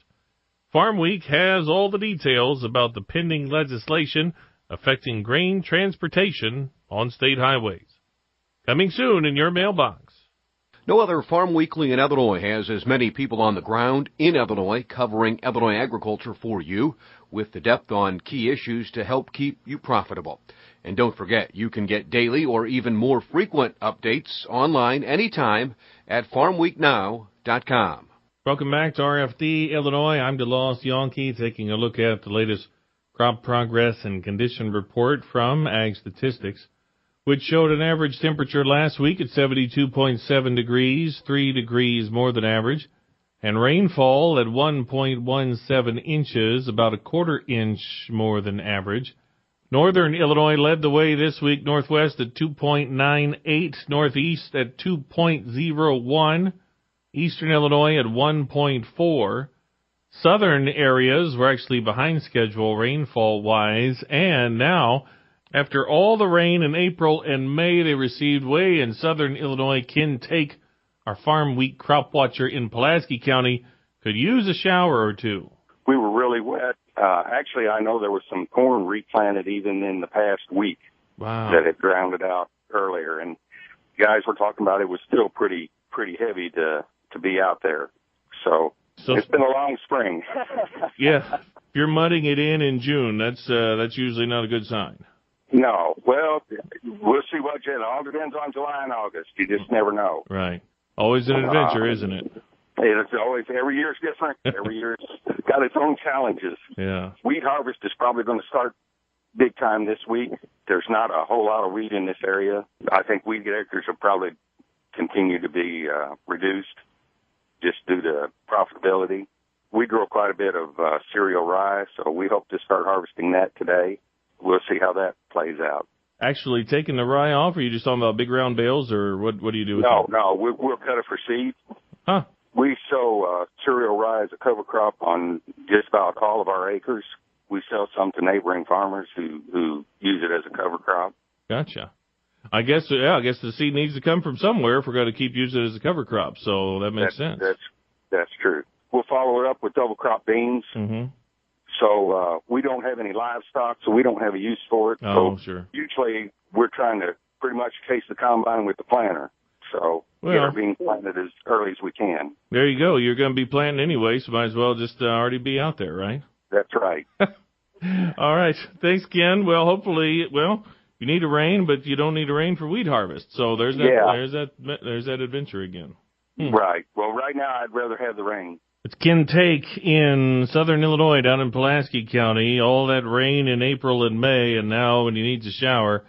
[SPEAKER 18] Farm Week has all the details about the pending legislation affecting grain transportation on state highways. Coming soon in your mailbox.
[SPEAKER 14] No other Farm Weekly in Illinois has as many people on the ground in Illinois covering Illinois agriculture for you with the depth on key issues to help keep you profitable. And don't forget, you can get daily or even more frequent updates online anytime at farmweeknow.com.
[SPEAKER 18] Welcome back to RFD Illinois. I'm DeLaw Shonke, taking a look at the latest crop progress and condition report from Ag Statistics, which showed an average temperature last week at 72.7 degrees, 3 degrees more than average. And rainfall at 1.17 inches, about a quarter inch more than average. Northern Illinois led the way this week, Northwest at 2.98, Northeast at 2.01, Eastern Illinois at 1.4. Southern areas were actually behind schedule rainfall-wise, and now, after all the rain in April and May they received way in southern Illinois, Ken Take, our farm wheat crop watcher in Pulaski County, could use a shower or two.
[SPEAKER 2] We were really wet. Actually, I know there was some corn replanted even in the past week.
[SPEAKER 18] Wow.
[SPEAKER 2] That had drowned it out earlier, and guys were talking about it was still pretty heavy to be out there. So it's been a long spring.
[SPEAKER 18] Yeah, if you're mudding it in June, that's usually not a good sign.
[SPEAKER 2] No, well, we'll see what it all depends on July and August. You just never know.
[SPEAKER 18] Right. Always an adventure, isn't it?
[SPEAKER 2] It's always, every year's different. Every year's got its own challenges.
[SPEAKER 18] Yeah.
[SPEAKER 2] Wheat harvest is probably going to start big time this week. There's not a whole lot of wheat in this area. I think wheat acres will probably continue to be reduced just due to profitability. We grow quite a bit of cereal rye, so we hope to start harvesting that today. We'll see how that plays out.
[SPEAKER 18] Actually taking the rye off, or are you just talking about big round bales, or what do you do with it?
[SPEAKER 2] No, we'll cut it for seed.
[SPEAKER 18] Huh.
[SPEAKER 2] We sow cereal rye as a cover crop on just about all of our acres. We sell some to neighboring farmers who use it as a cover crop.
[SPEAKER 18] Gotcha. I guess the seed needs to come from somewhere if we're going to keep using it as a cover crop, so that makes sense.
[SPEAKER 2] That's true. We'll follow it up with double crop beans.
[SPEAKER 18] Mm-hmm.
[SPEAKER 2] So we don't have any livestock, so we don't have a use for it.
[SPEAKER 18] Oh,
[SPEAKER 2] so
[SPEAKER 18] sure.
[SPEAKER 2] Usually we're trying to pretty much chase the combine with the planter. So get our beans planted as early as we can.
[SPEAKER 18] There you go. You're going to be planting anyway, so might as well just already be out there, right?
[SPEAKER 2] That's right.
[SPEAKER 18] All right. Thanks, Ken. Well, hopefully, you need a rain, but you don't need a rain for wheat harvest. So there's that adventure again.
[SPEAKER 2] Right. Well, right now I'd rather have the rain.
[SPEAKER 18] It's Ken Take in southern Illinois, down in Pulaski County. All that rain in April and May, and now when he needs a shower,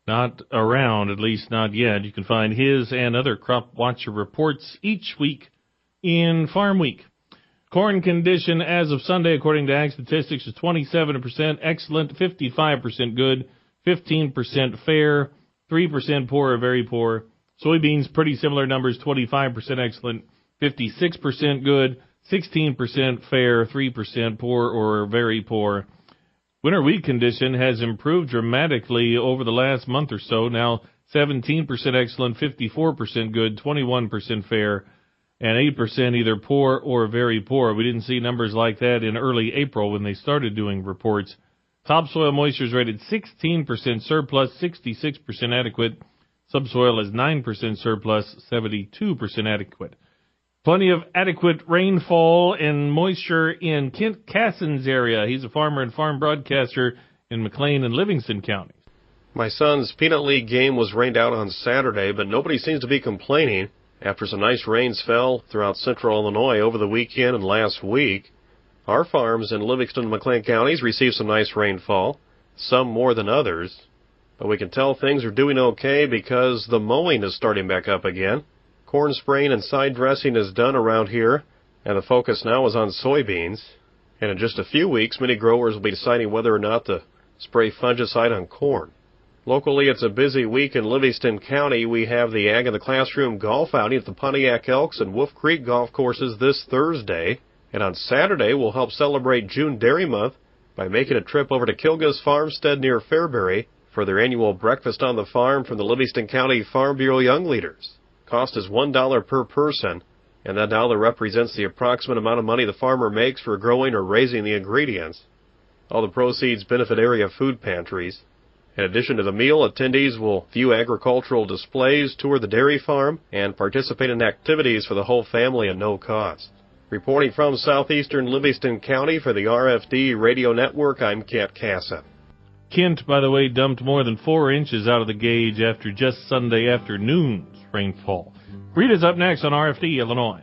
[SPEAKER 18] not around, at least not yet. You can find his and other crop watcher reports each week in Farm Week. Corn condition as of Sunday, according to Ag Statistics, is 27% excellent, 55% good, 15% fair, 3% poor or very poor. Soybeans, pretty similar numbers, 25% excellent, 56% good, 16% fair, 3% poor or very poor. Winter wheat condition has improved dramatically over the last month or so. Now 17% excellent, 54% good, 21% fair, and 8% either poor or very poor. We didn't see numbers like that in early April when they started doing reports. Topsoil moisture is rated 16% surplus, 66% adequate. Subsoil is 9% surplus, 72% adequate. Plenty of adequate rainfall and moisture in Kent Cassin's area. He's a farmer and farm broadcaster in McLean and Livingston counties.
[SPEAKER 3] My son's Peanut League game was rained out on Saturday, but nobody seems to be complaining after some nice rains fell throughout central Illinois over the weekend and last week. Our farms in Livingston and McLean counties received some nice rainfall, some more than others. But we can tell things are doing okay because the mowing is starting back up again. Corn spraying and side dressing is done around here, and the focus now is on soybeans. And in just a few weeks, many growers will be deciding whether or not to spray fungicide on corn. Locally, it's a busy week in Livingston County. We have the Ag in the Classroom golf outing at the Pontiac Elks and Wolf Creek golf courses this Thursday. And on Saturday, we'll help celebrate June Dairy Month by making a trip over to Kilga's Farmstead near Fairbury for their annual Breakfast on the Farm from the Livingston County Farm Bureau Young Leaders. Cost is $1 per person, and that dollar represents the approximate amount of money the farmer makes for growing or raising the ingredients. All the proceeds benefit area food pantries. In addition to the meal, attendees will view agricultural displays, tour the dairy farm, and participate in activities for the whole family at no cost. Reporting from southeastern Livingston County for the RFD Radio Network, I'm Kent Cassin.
[SPEAKER 18] Kent, by the way, dumped more than 4 inches out of the gauge after just Sunday afternoon's rainfall. Rita's up next on RFD, Illinois.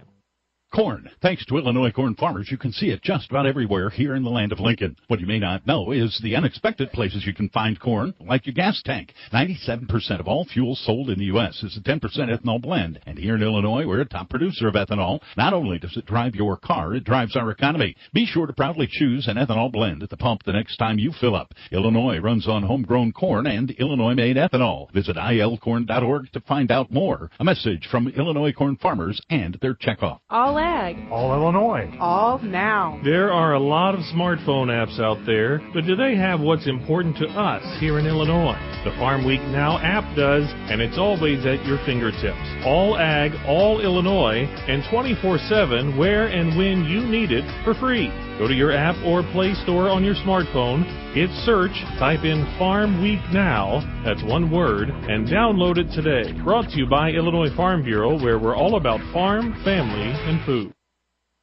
[SPEAKER 5] Corn. Thanks to Illinois corn farmers, you can see it just about everywhere here in the land of Lincoln. What you may not know is the unexpected places you can find corn, like your gas tank. 97% of all fuel sold in the U.S. is a 10% ethanol blend. And here in Illinois, we're a top producer of ethanol. Not only does it drive your car, it drives our economy. Be sure to proudly choose an ethanol blend at the pump the next time you fill up. Illinois runs on homegrown corn and Illinois-made ethanol. Visit ilcorn.org to find out more. A message from Illinois corn farmers and their checkoff.
[SPEAKER 22] All ag.
[SPEAKER 18] All Illinois.
[SPEAKER 22] All now.
[SPEAKER 18] There are a lot of smartphone apps out there, but do they have what's important to us here in Illinois? The Farm Week Now app does, and it's always at your fingertips. All ag, all Illinois, and 24/7 where and when you need it for free. Go to your app or Play Store on your smartphone, hit search, type in Farm Week Now, that's one word, and download it today. Brought to you by Illinois Farm Bureau, where we're all about farm, family, and food.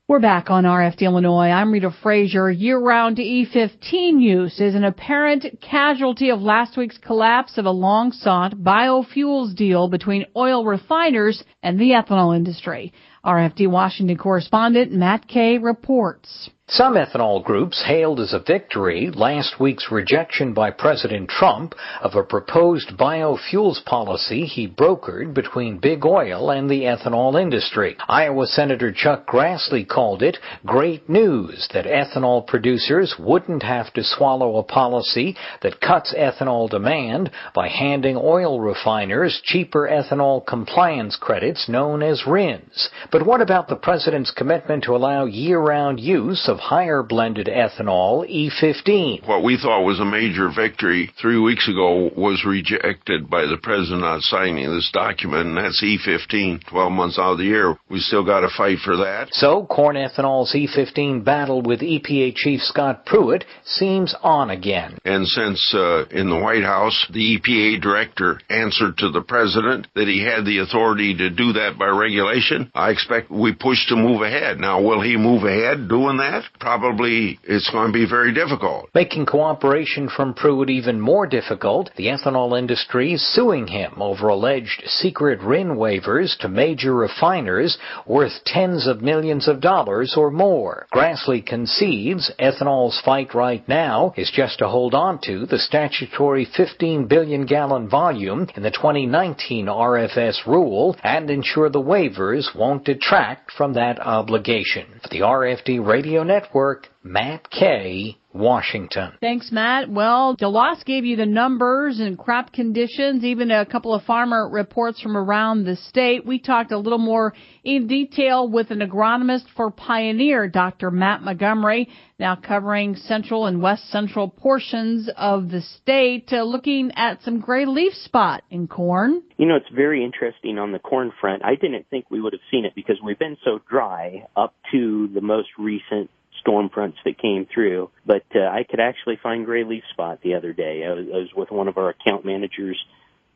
[SPEAKER 22] We're back on RFD Illinois. I'm Rita Frazier. Year-round E15 use is an apparent casualty of last week's collapse of a long-sought biofuels deal between oil refiners and the ethanol industry. RFD Washington correspondent Matt Kay reports.
[SPEAKER 7] Some ethanol groups hailed as a victory last week's rejection by President Trump of a proposed biofuels policy he brokered between big oil and the ethanol industry. Iowa Senator Chuck Grassley called it great news that ethanol producers wouldn't have to swallow a policy that cuts ethanol demand by handing oil refiners cheaper ethanol compliance credits known as RINs. But what about the president's commitment to allow year-round use of higher blended ethanol, E15?
[SPEAKER 8] What we thought was a major victory 3 weeks ago was rejected by the president not signing this document, and that's E15, 12 months out of the year. We still got to fight for that.
[SPEAKER 7] So corn ethanol's E15 battle with EPA Chief Scott Pruitt seems on again.
[SPEAKER 8] And since in the White House, the EPA director answered to the president that he had the authority to do that by regulation, I expect we push to move ahead. Now, will he move ahead doing that? Probably it's going to be very difficult.
[SPEAKER 7] Making cooperation from Pruitt even more difficult, the ethanol industry is suing him over alleged secret RIN waivers to major refiners worth tens of millions of dollars or more. Grassley concedes ethanol's fight right now is just to hold on to the statutory 15 billion gallon volume in the 2019 RFS rule and ensure the waivers won't detract from that obligation. For the RFD Radio Network, Matt Kay, Washington.
[SPEAKER 22] Thanks, Matt. Well, DeLoss gave you the numbers and crop conditions, even a couple of farmer reports from around the state. We talked a little more in detail with an agronomist for Pioneer, Dr. Matt Montgomery, now covering central and west central portions of the state, looking at some gray leaf spot in corn.
[SPEAKER 15] You know, it's very interesting on the corn front. I didn't think we would have seen it because we've been so dry up to the most recent storm fronts that came through, but I could actually find gray leaf spot the other day. I was with one of our account managers,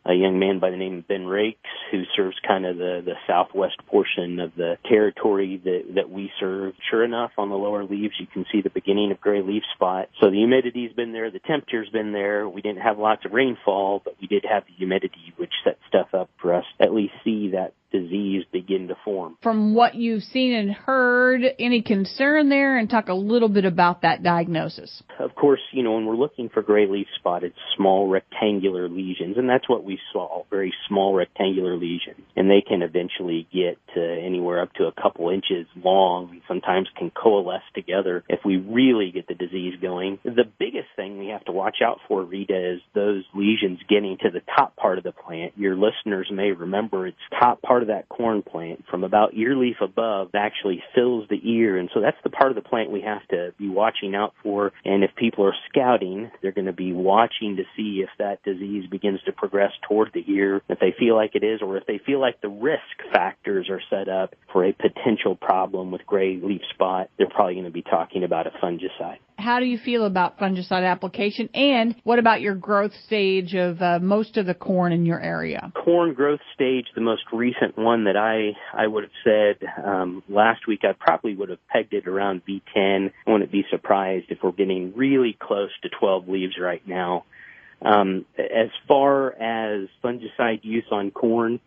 [SPEAKER 15] a young man by the name of Ben Rakes, who serves kind of the southwest portion of the territory that we serve. Sure enough, on the lower leaves, you can see the beginning of gray leaf spot. So the humidity's been there, the temperature's been there. We didn't have lots of rainfall, but we did have the humidity, which set stuff up for us to at least see that disease begin to form.
[SPEAKER 22] From what you've seen and heard, any concern there? And talk a little bit about that diagnosis.
[SPEAKER 15] Of course, you know, when we're looking for gray leaf spot, it's small rectangular lesions, and that's what we saw, very small rectangular lesions. And they can eventually get anywhere up to a couple inches long and sometimes can coalesce together if we really get the disease going. The biggest thing we have to watch out for, Rita, is those lesions getting to the top part of the plant. Your listeners may remember it's top part of that corn plant from about ear leaf above actually fills the ear, and so that's the part of the plant we have to be watching out for. And if people are scouting, they're going to be watching to see if that disease begins to progress toward the ear, if they feel like it is, or if they feel like the risk factors are set up for a potential problem with gray leaf spot, they're probably going to be talking about a fungicide.
[SPEAKER 22] How do you feel about fungicide application, and what about your growth stage of most of the corn in your area?
[SPEAKER 15] Corn growth stage, the most recent one that I would have said last week, I probably would have pegged it around V10. I wouldn't be surprised if we're getting really close to 12 leaves right now. As far as fungicide use on corn,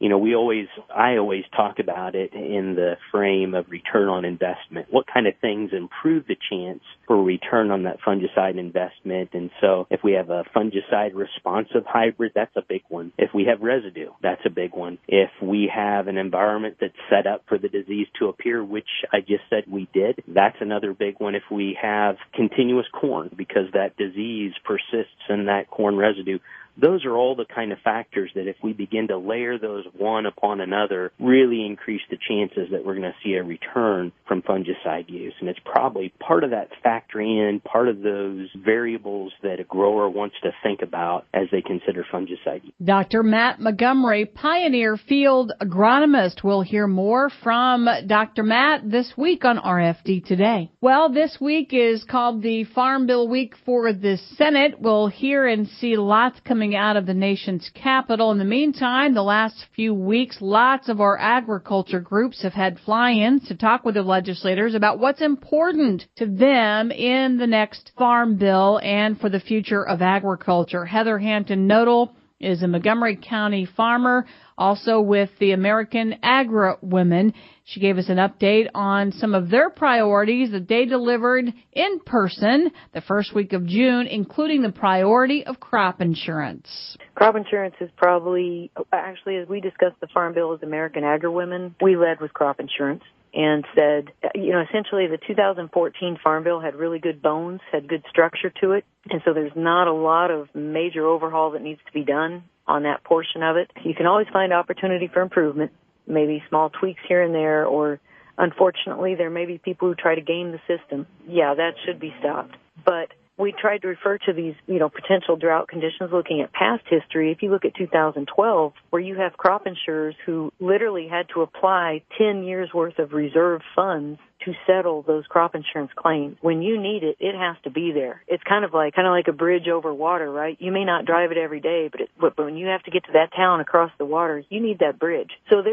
[SPEAKER 15] I always talk about it in the frame of return on investment. What kind of things improve the chance for return on that fungicide investment? And so if we have a fungicide responsive hybrid, that's a big one. If we have residue, that's a big one. If we have an environment that's set up for the disease to appear, which I just said we did, that's another big one. If we have continuous corn because that disease persists in that corn residue, those are all the kind of factors that if we begin to layer those one upon another, really increase the chances that we're going to see a return from fungicide use. And it's probably part of that factoring in, part of those variables that a grower wants to think about as they consider fungicide use.
[SPEAKER 22] Dr. Matt Montgomery, Pioneer Field Agronomist. We'll hear more from Dr. Matt this week on RFD Today. Well, this week is called the Farm Bill Week for the Senate. We'll hear and see lots coming out of the nation's capital. In the meantime, the last few weeks, lots of our agriculture groups have had fly-ins to talk with the legislators about what's important to them in the next farm bill and for the future of agriculture. Heather Hampton-Nodal is a Montgomery County farmer, also with the American Agri Women. She gave us an update on some of their priorities that they delivered in person the first week of June, including the priority of crop insurance.
[SPEAKER 6] Crop insurance is probably, actually, as we discussed the Farm Bill as American Agri Women, we led with crop insurance and said, essentially the 2014 Farm Bill had really good bones, had good structure to it, and so there's not a lot of major overhaul that needs to be done on that portion of it. You can always find opportunity for improvement, maybe small tweaks here and there, or unfortunately there may be people who try to game the system. Yeah, that should be stopped. But we tried to refer to these, potential drought conditions looking at past history. If you look at 2012, where you have crop insurers who literally had to apply 10 years worth of reserve funds to settle those crop insurance claims. When you need it, it has to be there. It's kind of like a bridge over water, right? You may not drive it every day, but when you have to get to that town across the water, you need that bridge. So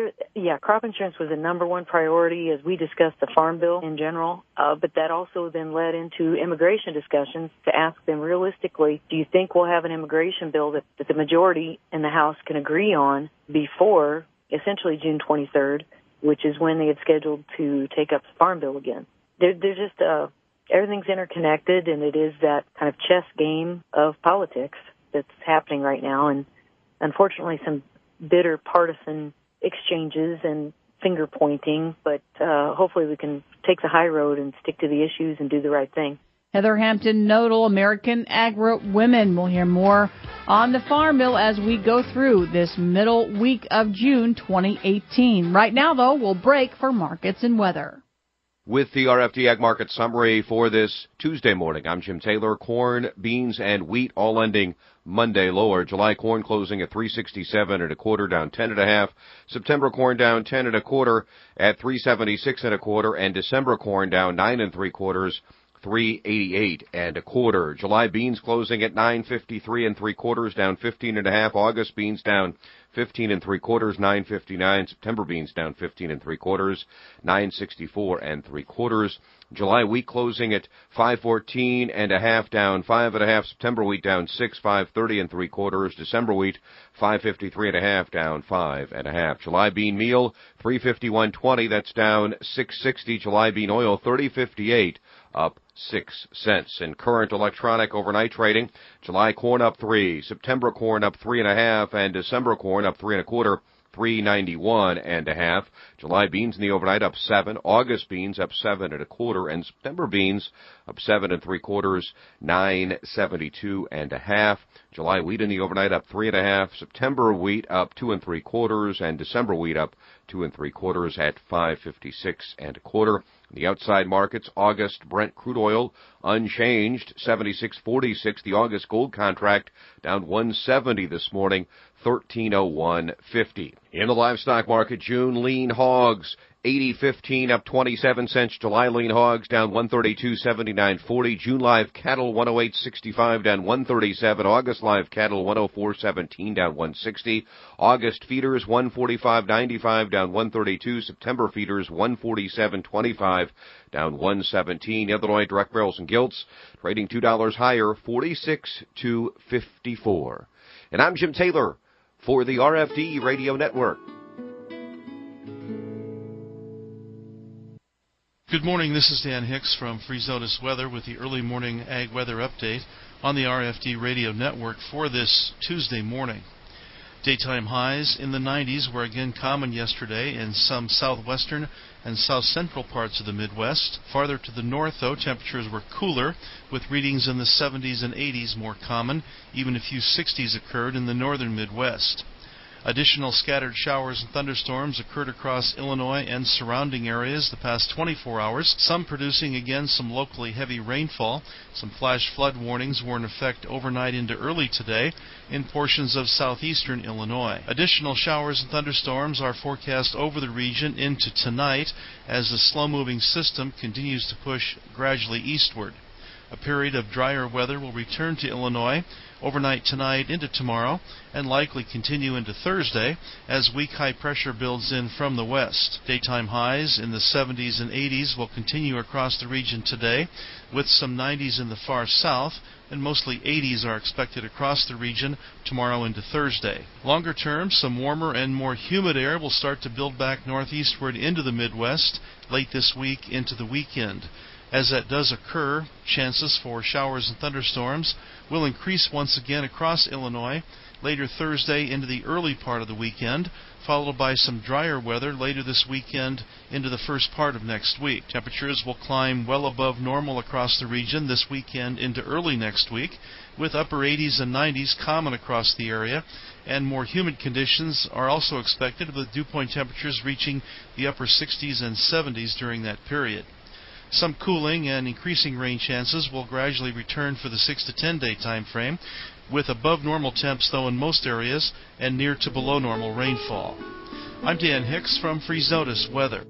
[SPEAKER 6] crop insurance was the number one priority as we discussed the Farm Bill in general, but that also then led into immigration discussions to ask them realistically, do you think we'll have an immigration bill that the majority in the House can agree on before essentially June 23rd, which is when they had scheduled to take up the Farm Bill again. There's just, everything's interconnected, and it is that kind of chess game of politics that's happening right now, and unfortunately some bitter partisan exchanges and finger pointing, but hopefully we can take the high road and stick to the issues and do the right thing.
[SPEAKER 22] Heather Hampton-Nodal, American Agri Women. We'll hear more on the Farm Bill as we go through this middle week of June 2018. Right now, though, we'll break for markets and weather.
[SPEAKER 14] With the RFD Ag Market Summary for this Tuesday morning, I'm Jim Taylor. Corn, beans, and wheat all ending Monday lower. July corn closing at $367.25, down 10.5. September corn down 10.25 at $376.25, and December corn down 9 3/4. $388.25. July beans closing at $953 3/4, down 15.5. August beans down 15 3/4, $9.59. September beans down 15 3/4, $9.64 3/4. July wheat closing at $514.5, down 5.5. September wheat down 6, $530 3/4. December wheat $553.5, down 5.5. July bean meal $351.20, that's down $6.60. July bean oil $30.58, up 6 cents. In current electronic overnight trading, July corn up 3, September corn up 3.5, and December corn up 3 1/4. $391.5. July beans in the overnight up 7. August beans up 7 1/4, and September beans up 7 3/4, $972.5. July wheat in the overnight up 3.5. September wheat up 2 3/4, and December wheat up 2 3/4 at $556 1/4. The outside markets, August Brent crude oil unchanged, 76.46. The August gold contract down 170 this morning, 1301.50. In the livestock market, June lean hogs 80.15 up 27 cents. July lean hogs down 132.79.40. June live cattle 108.65 down 137. August live cattle 104.17 down 160. August feeders 145.95 down 132. September feeders 147.25 down 117. Illinois direct barrels and gilts trading $2 higher, 46.54. And I'm Jim Taylor for the RFD Radio Network.
[SPEAKER 13] Good morning, this is Dan Hicks from Freeze Notice Weather with the early morning ag weather update on the RFD Radio Network for this Tuesday morning. Daytime highs in the 90s were again common yesterday in some southwestern and south central parts of the Midwest. Farther to the north, though, temperatures were cooler, with readings in the 70s and 80s more common. Even a few 60s occurred in the northern Midwest. Additional scattered showers and thunderstorms occurred across Illinois and surrounding areas the past 24 hours, some producing again some locally heavy rainfall. Some flash flood warnings were in effect overnight into early today in portions of southeastern Illinois. Additional showers and thunderstorms are forecast over the region into tonight as the slow-moving system continues to push gradually eastward. A period of drier weather will return to Illinois overnight tonight into tomorrow and likely continue into Thursday as weak high pressure builds in from the west. Daytime highs in the 70s and 80s will continue across the region today, with some 90s in the far south, and mostly 80s are expected across the region tomorrow into Thursday. Longer term, some warmer and more humid air will start to build back northeastward into the Midwest late this week into the weekend. As that does occur, chances for showers and thunderstorms will increase once again across Illinois later Thursday into the early part of the weekend, followed by some drier weather later this weekend into the first part of next week. Temperatures will climb well above normal across the region this weekend into early next week, with upper 80s and 90s common across the area, and more humid conditions are also expected, with dew point temperatures reaching the upper 60s and 70s during that period. Some cooling and increasing rain chances will gradually return for the 6 to 10 day time frame, with above normal temps though in most areas and near to below normal rainfall. I'm Dan Hicks from Freeze Notice Weather.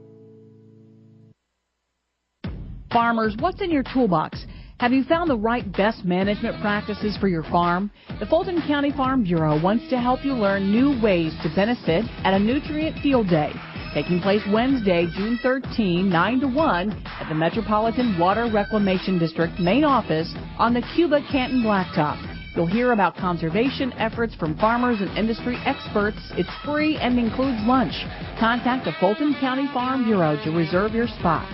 [SPEAKER 16] Farmers, what's in your toolbox? Have you found the right best management practices for your farm? The Fulton County Farm Bureau wants to help you learn new ways to benefit at a Nutrient Field Day, taking place Wednesday, June 13, 9 to 1, at the Metropolitan Water Reclamation District main office on the Cuba-Canton Blacktop. You'll hear about conservation efforts from farmers and industry experts. It's free and includes lunch. Contact the Fulton County Farm Bureau to reserve your spot.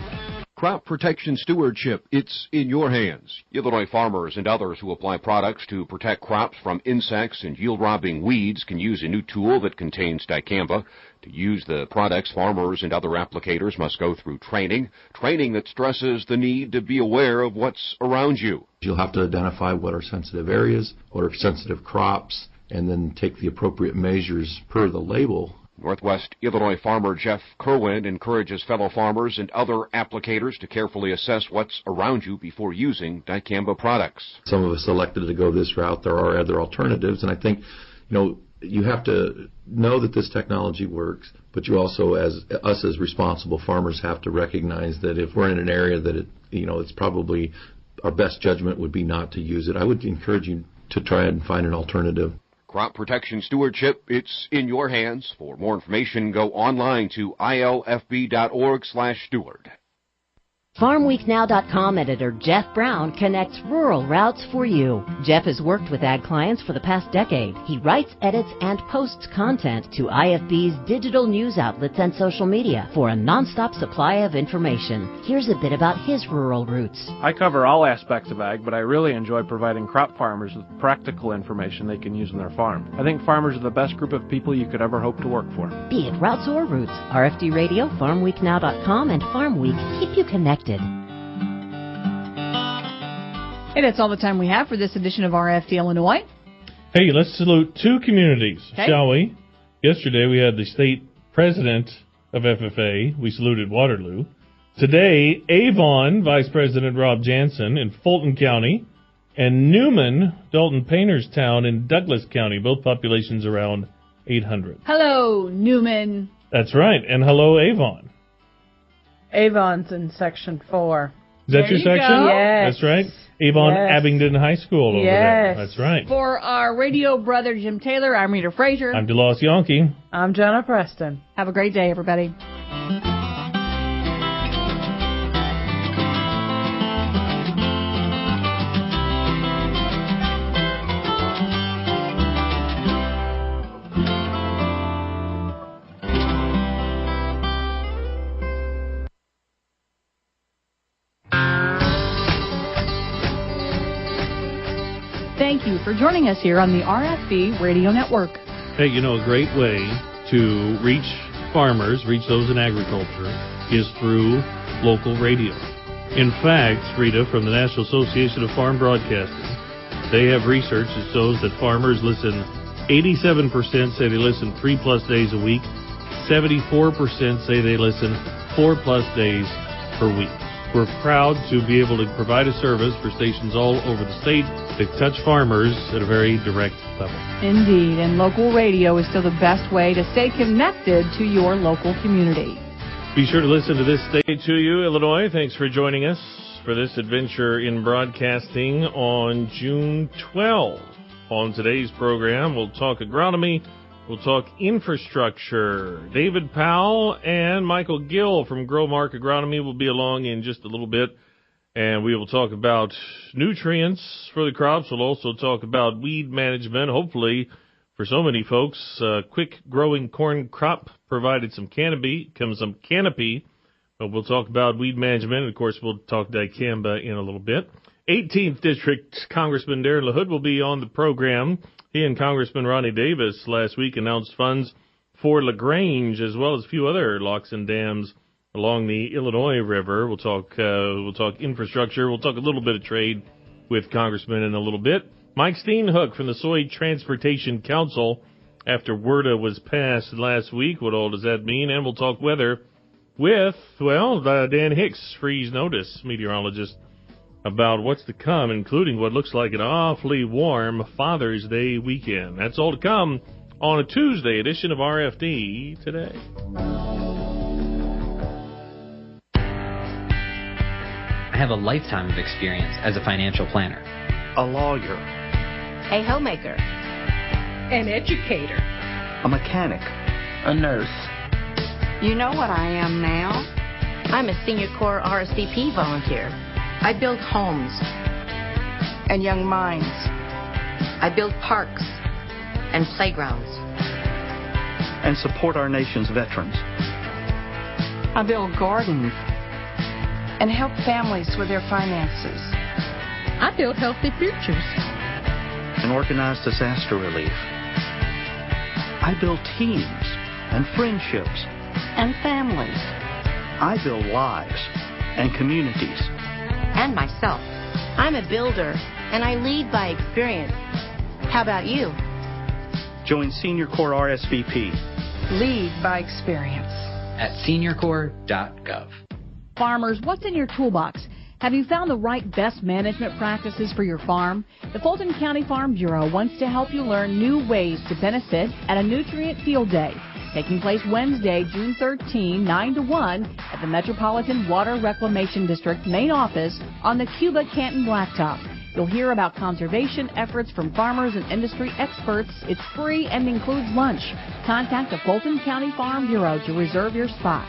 [SPEAKER 14] Crop protection stewardship, it's in your hands. Illinois farmers and others who apply products to protect crops from insects and yield-robbing weeds can use a new tool that contains dicamba. To use the products, farmers and other applicators must go through training that stresses the need to be aware of what's around you.
[SPEAKER 17] You'll have to identify what are sensitive areas, what are sensitive crops, and then take the appropriate measures per the label.
[SPEAKER 14] Northwest Illinois farmer Jeff Kerwin encourages fellow farmers and other applicators to carefully assess what's around you before using dicamba products.
[SPEAKER 17] Some of us elected to go this route. There are other alternatives, and I think, you have to know that this technology works, but you also, as responsible farmers, have to recognize that if we're in an area that it's probably our best judgment would be not to use it. I would encourage you to try and find an alternative.
[SPEAKER 14] Crop protection stewardship, it's in your hands. For more information, go online to ilfb.org/steward.
[SPEAKER 19] FarmWeekNow.com editor Jeff Brown connects rural routes for you. Jeff has worked with ag clients for the past decade. He writes, edits, and posts content to IFB's digital news outlets and social media for a nonstop supply of information. Here's a bit about his rural roots.
[SPEAKER 20] I cover all aspects of ag, but I really enjoy providing crop farmers with practical information they can use on their farm. I think farmers are the best group of people you could ever hope to work for.
[SPEAKER 19] Be it routes or roots, RFD Radio, FarmWeekNow.com, and Farm Week keep you connected.
[SPEAKER 22] Hey, that's all the time we have for this edition of RFD Illinois.
[SPEAKER 18] Hey, let's salute two communities, shall we? Yesterday we had the state president of FFA. We saluted Waterloo. Today, Avon Vice President Rob Jansen in Fulton County, and Newman, Dalton Painterstown in Douglas County, both populations around 800.
[SPEAKER 22] Hello, Newman.
[SPEAKER 18] That's right, and hello, Avon.
[SPEAKER 21] Avon's in Section 4.
[SPEAKER 18] Is that your section?
[SPEAKER 21] Go. Yes.
[SPEAKER 18] That's right. Avon Abingdon High School over there.
[SPEAKER 21] Yes.
[SPEAKER 18] That's right.
[SPEAKER 22] For our radio brother, Jim Taylor, I'm Rita Frazier.
[SPEAKER 18] I'm DeLoss Yonke.
[SPEAKER 21] I'm Jenna Preston.
[SPEAKER 22] Have a great day, everybody.
[SPEAKER 16] Thank you for joining us here on the RFD Radio Network.
[SPEAKER 18] Hey, a great way to reach farmers, reach those in agriculture, is through local radio. In fact, Rita, from the National Association of Farm Broadcasting, they have research that shows that farmers listen, 87% say they listen 3+ days a week, 74% say they listen 4+ days per week. We're proud to be able to provide a service for stations all over the state that touch farmers at a very direct level.
[SPEAKER 16] Indeed, and local radio is still the best way to stay connected to your local community.
[SPEAKER 18] Be sure to listen to this state to you, Illinois. Thanks for joining us for this adventure in broadcasting on June 12th. On today's program, we'll talk agronomy, we'll talk infrastructure. David Powell and Michael Gill from Growmark Agronomy will be along in just a little bit, and we will talk about nutrients for the crops. We'll also talk about weed management. Hopefully, for so many folks, quick-growing corn crop provided some canopy, but we'll talk about weed management, and of course, we'll talk dicamba in a little bit. 18th District Congressman Darren LaHood will be on the program. He and Congressman Ronnie Davis last week announced funds for LaGrange, as well as a few other locks and dams along the Illinois River. We'll talk infrastructure. We'll talk a little bit of trade with Congressman in a little bit. Mike Steenhoek from the Soy Transportation Council, after WRDA was passed last week. What all does that mean? And we'll talk weather with, Dan Hicks, freeze notice meteorologist, about what's to come, including what looks like an awfully warm Father's Day weekend. That's all to come on a Tuesday edition of RFD Today.
[SPEAKER 4] I have a lifetime of experience as a financial planner.
[SPEAKER 9] A lawyer.
[SPEAKER 10] A homemaker.
[SPEAKER 23] An educator.
[SPEAKER 9] A mechanic.
[SPEAKER 10] A nurse. You know what I am now? I'm a Senior Corps RSVP volunteer. I build homes and young minds. I build parks and playgrounds.
[SPEAKER 9] And support our nation's veterans.
[SPEAKER 10] I build gardens and help families with their finances.
[SPEAKER 23] I build healthy futures.
[SPEAKER 9] And organize disaster relief. I build teams and friendships.
[SPEAKER 10] And families.
[SPEAKER 9] I build lives and communities.
[SPEAKER 10] And myself. I'm a builder, and I lead by experience. How about you?
[SPEAKER 9] Join Senior Corps RSVP.
[SPEAKER 10] Lead by experience.
[SPEAKER 4] At seniorcorps.gov.
[SPEAKER 16] Farmers, what's in your toolbox? Have you found the right best management practices for your farm? The Fulton County Farm Bureau wants to help you learn new ways to benefit at a Nutrient Field Day, taking place Wednesday, June 13, 9 to 1, at the Metropolitan Water Reclamation District main office on the Cuba Canton Blacktop. You'll hear about conservation efforts from farmers and industry experts. It's free and includes lunch. Contact the Fulton County Farm Bureau to reserve your spot.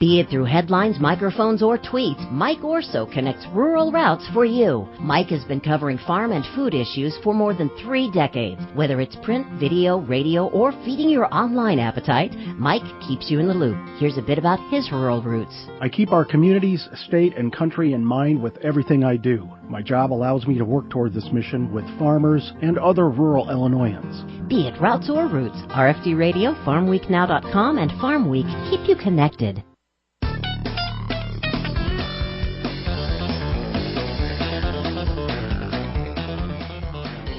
[SPEAKER 19] Be it through headlines, microphones, or tweets, Mike Orso connects rural routes for you. Mike has been covering farm and food issues for more than 3 decades. Whether it's print, video, radio, or feeding your online appetite, Mike keeps you in the loop. Here's a bit about his rural roots.
[SPEAKER 25] I keep our communities, state, and country in mind with everything I do. My job allows me to work toward this mission with farmers and other rural Illinoisans.
[SPEAKER 19] Be it routes or roots, RFD Radio, FarmWeekNow.com, and Farm Week keep you connected.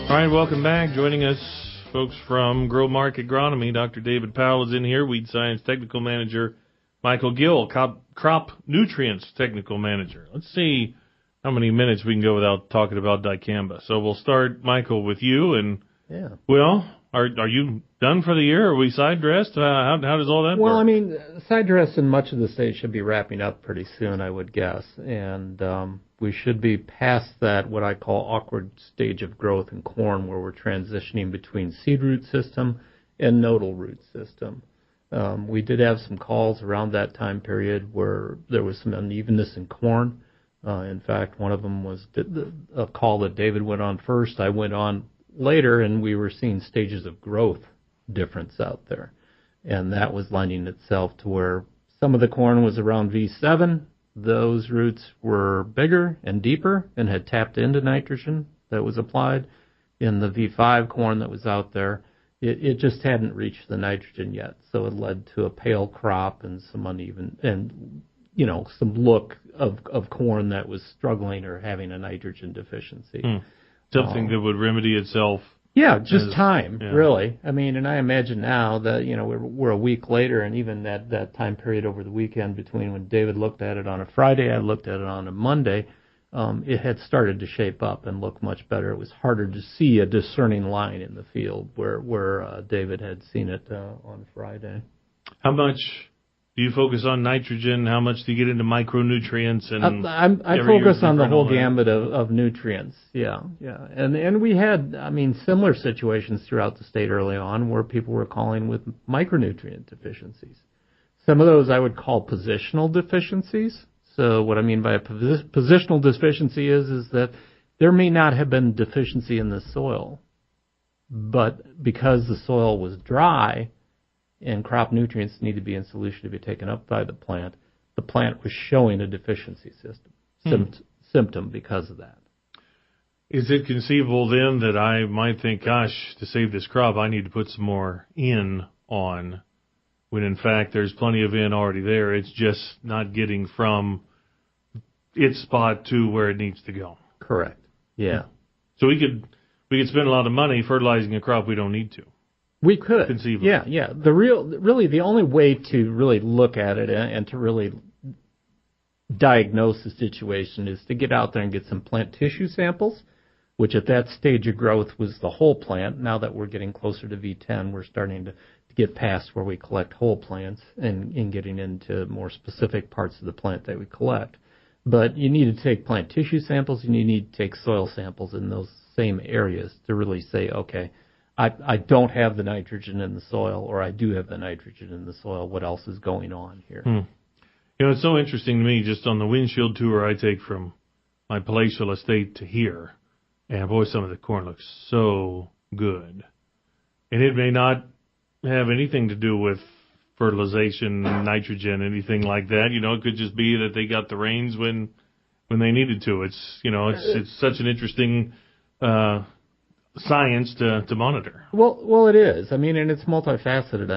[SPEAKER 18] All right, welcome back. Joining us, folks from Growmark Agronomy. Dr. David Powell is in here, Weed Science Technical Manager. Michael Gill, Crop Nutrients Technical Manager. Let's see how many minutes we can go without talking about dicamba. So we'll start, Michael, with you. And well, are you done for the year? Are we side dressed? How does all that work?
[SPEAKER 26] Well, I mean, side dress in much of the state should be wrapping up pretty soon, I would guess. And we should be past that, what I call awkward stage of growth in corn, where we're transitioning between seed root system and nodal root system. We did have some calls around that time period where there was some unevenness in corn. In fact, one of them was a call that David went on first. I went on later, and we were seeing stages of growth difference out there. And that was lending itself to where some of the corn was around V7. Those roots were bigger and deeper and had tapped into nitrogen that was applied. in the V5 corn that was out there, it just hadn't reached the nitrogen yet. So it led to a pale crop and some uneven, and, some look of corn that was struggling or having a nitrogen deficiency.
[SPEAKER 18] Something that would remedy itself.
[SPEAKER 26] Yeah, just time, really. I mean, and I imagine now that, we're a week later, and even that time period over the weekend between when David looked at it on a Friday, I looked at it on a Monday, it had started to shape up and look much better. It was harder to see a discerning line in the field where David had seen it on Friday.
[SPEAKER 18] How much do you focus on nitrogen? How much do you get into micronutrients? And
[SPEAKER 26] I focus on the whole gamut of nutrients. Yeah. And we had, similar situations throughout the state early on where people were calling with micronutrient deficiencies. Some of those I would call positional deficiencies. So what I mean by a positional deficiency is that there may not have been deficiency in the soil, but because the soil was dry and crop nutrients need to be in solution to be taken up by the plant was showing a deficiency symptom because of that.
[SPEAKER 18] Is it conceivable then that I might think, gosh, to save this crop, I need to put some more in on, when in fact there's plenty of in already there? It's just not getting from its spot to where it needs to go.
[SPEAKER 26] Correct. Yeah.
[SPEAKER 18] So we could spend a lot of money fertilizing a crop we don't need to.
[SPEAKER 26] We could.
[SPEAKER 18] Conceivably.
[SPEAKER 26] Yeah. The only way to really look at it and to really diagnose the situation is to get out there and get some plant tissue samples, which at that stage of growth was the whole plant. Now that we're getting closer to V10, we're starting to get past where we collect whole plants and getting into more specific parts of the plant that we collect. But you need to take plant tissue samples and you need to take soil samples in those same areas to really say, okay, I don't have the nitrogen in the soil, or I do have the nitrogen in the soil. What else is going on here?
[SPEAKER 18] It's so interesting to me, just on the windshield tour I take from my palatial estate to here, and boy, some of the corn looks so good. And it may not have anything to do with fertilization, nitrogen, anything like that. It could just be that they got the rains when they needed to. It's such an interesting science to monitor.
[SPEAKER 26] Well, it is. And it's multifaceted.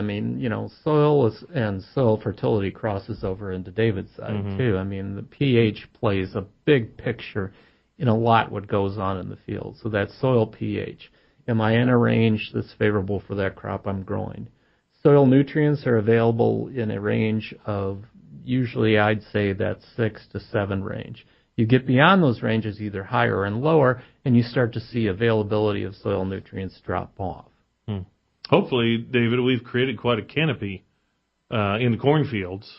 [SPEAKER 26] Soil and soil fertility crosses over into David's side too. The pH plays a big picture in a lot what goes on in the field. So that soil pH. Am I in a range that's favorable for that crop I'm growing? Soil nutrients are available in a range of, usually I'd say that 6 to 7 range. You get beyond those ranges, either higher and lower, and you start to see availability of soil nutrients drop off.
[SPEAKER 18] Hopefully, David, we've created quite a canopy in the cornfields.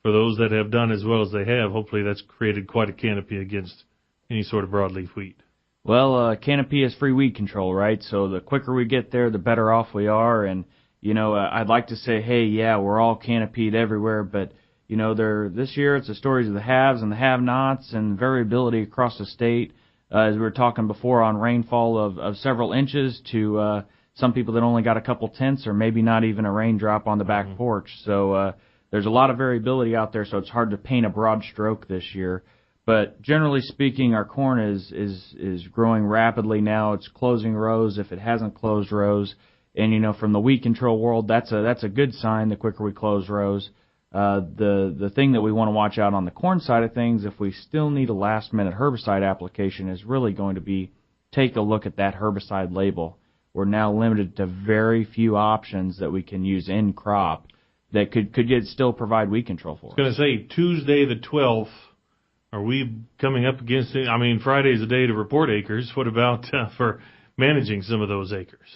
[SPEAKER 18] For those that have done as well as they have, hopefully that's created quite a canopy against any sort of broadleaf wheat.
[SPEAKER 1] Well, canopy is free weed control, right? So the quicker we get there, the better off we are. And, I'd like to say, hey, yeah, we're all canopied everywhere, but this year it's the stories of the haves and the have-nots and variability across the state. As we were talking before, on rainfall of several inches to some people that only got a couple tenths or maybe not even a raindrop on the back porch. So there's a lot of variability out there, so it's hard to paint a broad stroke this year. But generally speaking, our corn is growing rapidly now. It's closing rows if it hasn't closed rows. And, from the weed control world, that's a good sign the quicker we close rows. The thing that we want to watch out on the corn side of things, if we still need a last-minute herbicide application, is really going to be take a look at that herbicide label. We're now limited to very few options that we can use in crop that could yet still provide weed control for us.
[SPEAKER 18] I was going to say, Tuesday the 12th, are we coming up against it? Friday's a day to report acres. What about for managing some of those acres?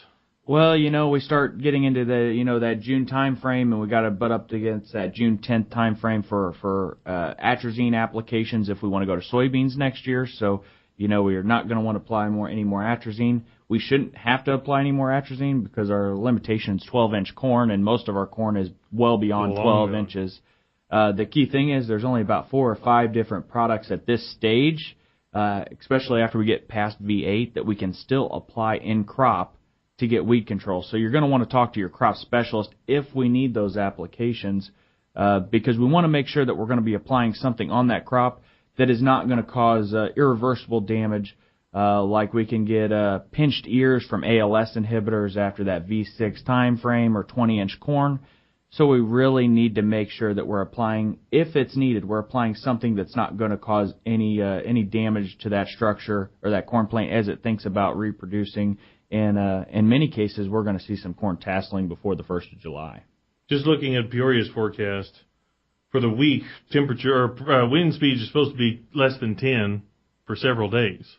[SPEAKER 1] Well, we start getting into that June time frame, and we got to butt up against that June 10th time frame for atrazine applications if we want to go to soybeans next year. So, we are not going to want to apply any more atrazine. We shouldn't have to apply any more atrazine because our limitation is 12-inch corn, and most of our corn is well beyond 12 inches. The key thing is there's only about 4 or 5 different products at this stage, especially after we get past V8, that we can still apply in crop to get weed control. So you're going to want to talk to your crop specialist if we need those applications because we want to make sure that we're going to be applying something on that crop that is not going to cause irreversible damage like we can get pinched ears from ALS inhibitors after that V6 time frame or 20-inch corn. So we really need to make sure that we're applying, if it's needed, we're applying something that's not going to cause any damage to that structure or that corn plant as it thinks about reproducing. And in many cases, we're going to see some corn tasseling before the 1st of July.
[SPEAKER 18] Just looking at Peoria's forecast for the week, temperature or wind speeds are supposed to be less than 10 for several days.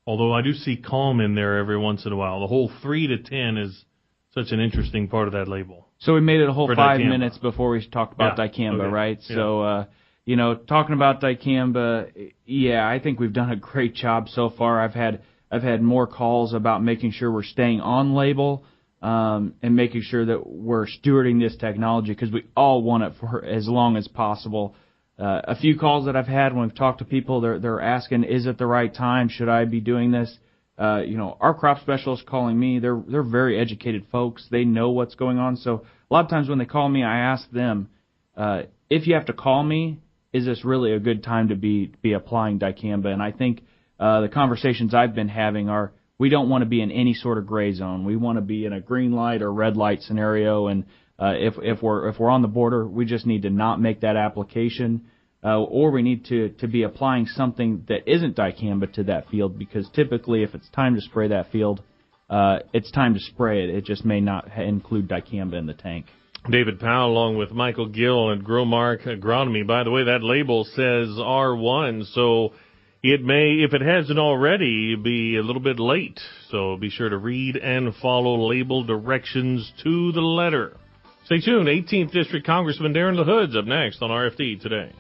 [SPEAKER 18] Although I do see calm in there every once in a while. The whole 3 to 10 is such an interesting part of that label.
[SPEAKER 1] So we made it a whole 5
[SPEAKER 18] dicamba.
[SPEAKER 1] Minutes before we talked about dicamba,
[SPEAKER 18] okay.
[SPEAKER 1] right?
[SPEAKER 18] Yeah.
[SPEAKER 1] So, talking about dicamba, I think we've done a great job so far. I've had more calls about making sure we're staying on label and making sure that we're stewarding this technology because we all want it for as long as possible. A few calls that I've had when we've talked to people, they're asking, is it the right time? Should I be doing this? Our crop specialists calling me, they're very educated folks. They know what's going on. So a lot of times when they call me, I ask them, if you have to call me, is this really a good time to be applying dicamba? And I think the conversations I've been having are, we don't want to be in any sort of gray zone. We want to be in a green light or red light scenario. And if we're on the border, we just need to not make that application. Or we need to be applying something that isn't dicamba to that field because typically if it's time to spray that field, it's time to spray it. It just may not include dicamba in the tank.
[SPEAKER 18] David Powell along with Michael Gill at Growmark Agronomy. By the way, that label says R1, so it may, if it hasn't already, be a little bit late. So be sure to read and follow label directions to the letter. Stay tuned. 18th District Congressman Darren LaHood's up next on RFD Today.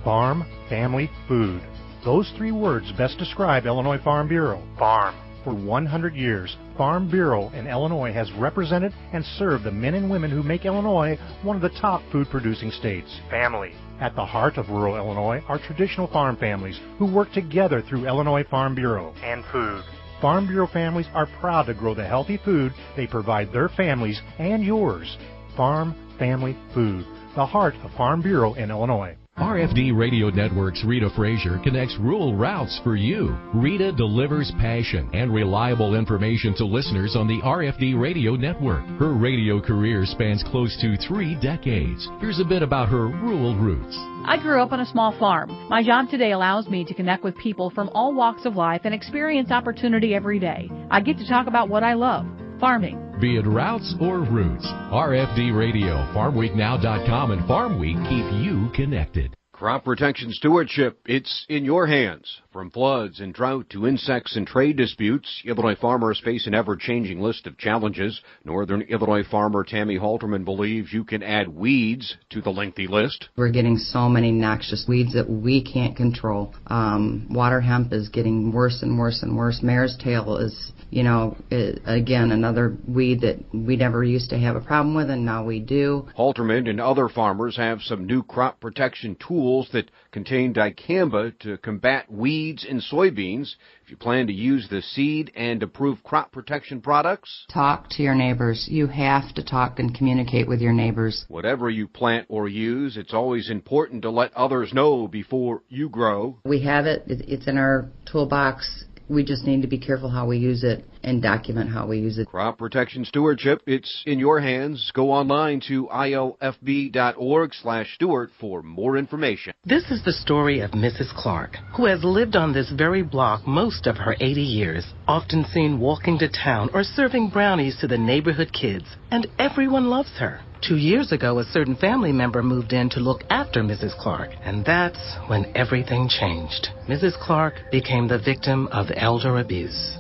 [SPEAKER 2] Farm, family, food. Those 3 words best describe Illinois Farm Bureau. Farm. For 100 years, Farm Bureau in Illinois has represented and served the men and women who make Illinois one of the top food-producing states. Family. At the heart of rural Illinois are traditional farm families who work together through Illinois Farm Bureau. And food. Farm Bureau families are proud to grow the healthy food they provide their families and yours. Farm, family, food. The heart of Farm Bureau in Illinois.
[SPEAKER 3] RFD Radio Network's Rita Frazier connects rural routes for you. Rita delivers passion and reliable information to listeners on the RFD Radio Network. Her radio career spans close to 3 decades. Here's a bit about her rural roots.
[SPEAKER 16] I grew up on a small farm. My job today allows me to connect with people from all walks of life and experience opportunity every day. I get to talk about what I love, farming.
[SPEAKER 3] Be it routes or roots, RFD Radio, FarmWeekNow.com, and Farm Week keep you connected.
[SPEAKER 14] Crop protection stewardship, it's in your hands. From floods and drought to insects and trade disputes, Illinois farmers face an ever-changing list of challenges. Northern Illinois farmer Tammy Halterman believes you can add weeds to the lengthy list.
[SPEAKER 5] We're getting so many noxious weeds that we can't control. Water hemp is getting worse and worse and worse. Mare's tail is, again, another weed that we never used to have a problem with, and now we do.
[SPEAKER 14] Halterman and other farmers have some new crop protection tools that contain dicamba to combat weeds in soybeans. If you plan to use the seed and approved crop protection products,
[SPEAKER 5] talk to your neighbors. You have to talk and communicate with your neighbors.
[SPEAKER 14] Whatever you plant or use, it's always important to let others know before you grow.
[SPEAKER 5] We have it. It's in our toolbox. We just need to be careful how we use it and document how we use it.
[SPEAKER 14] Crop protection stewardship, it's in your hands. Go online to ilfb.org/steward for more information.
[SPEAKER 11] This is the story of Mrs. Clark, who has lived on this very block most of her 80 years, often seen walking to town or serving brownies to the neighborhood kids, and everyone loves her. 2 years ago, a certain family member moved in to look after Mrs. Clark, and that's when everything changed. Mrs. Clark became the victim of elder abuse.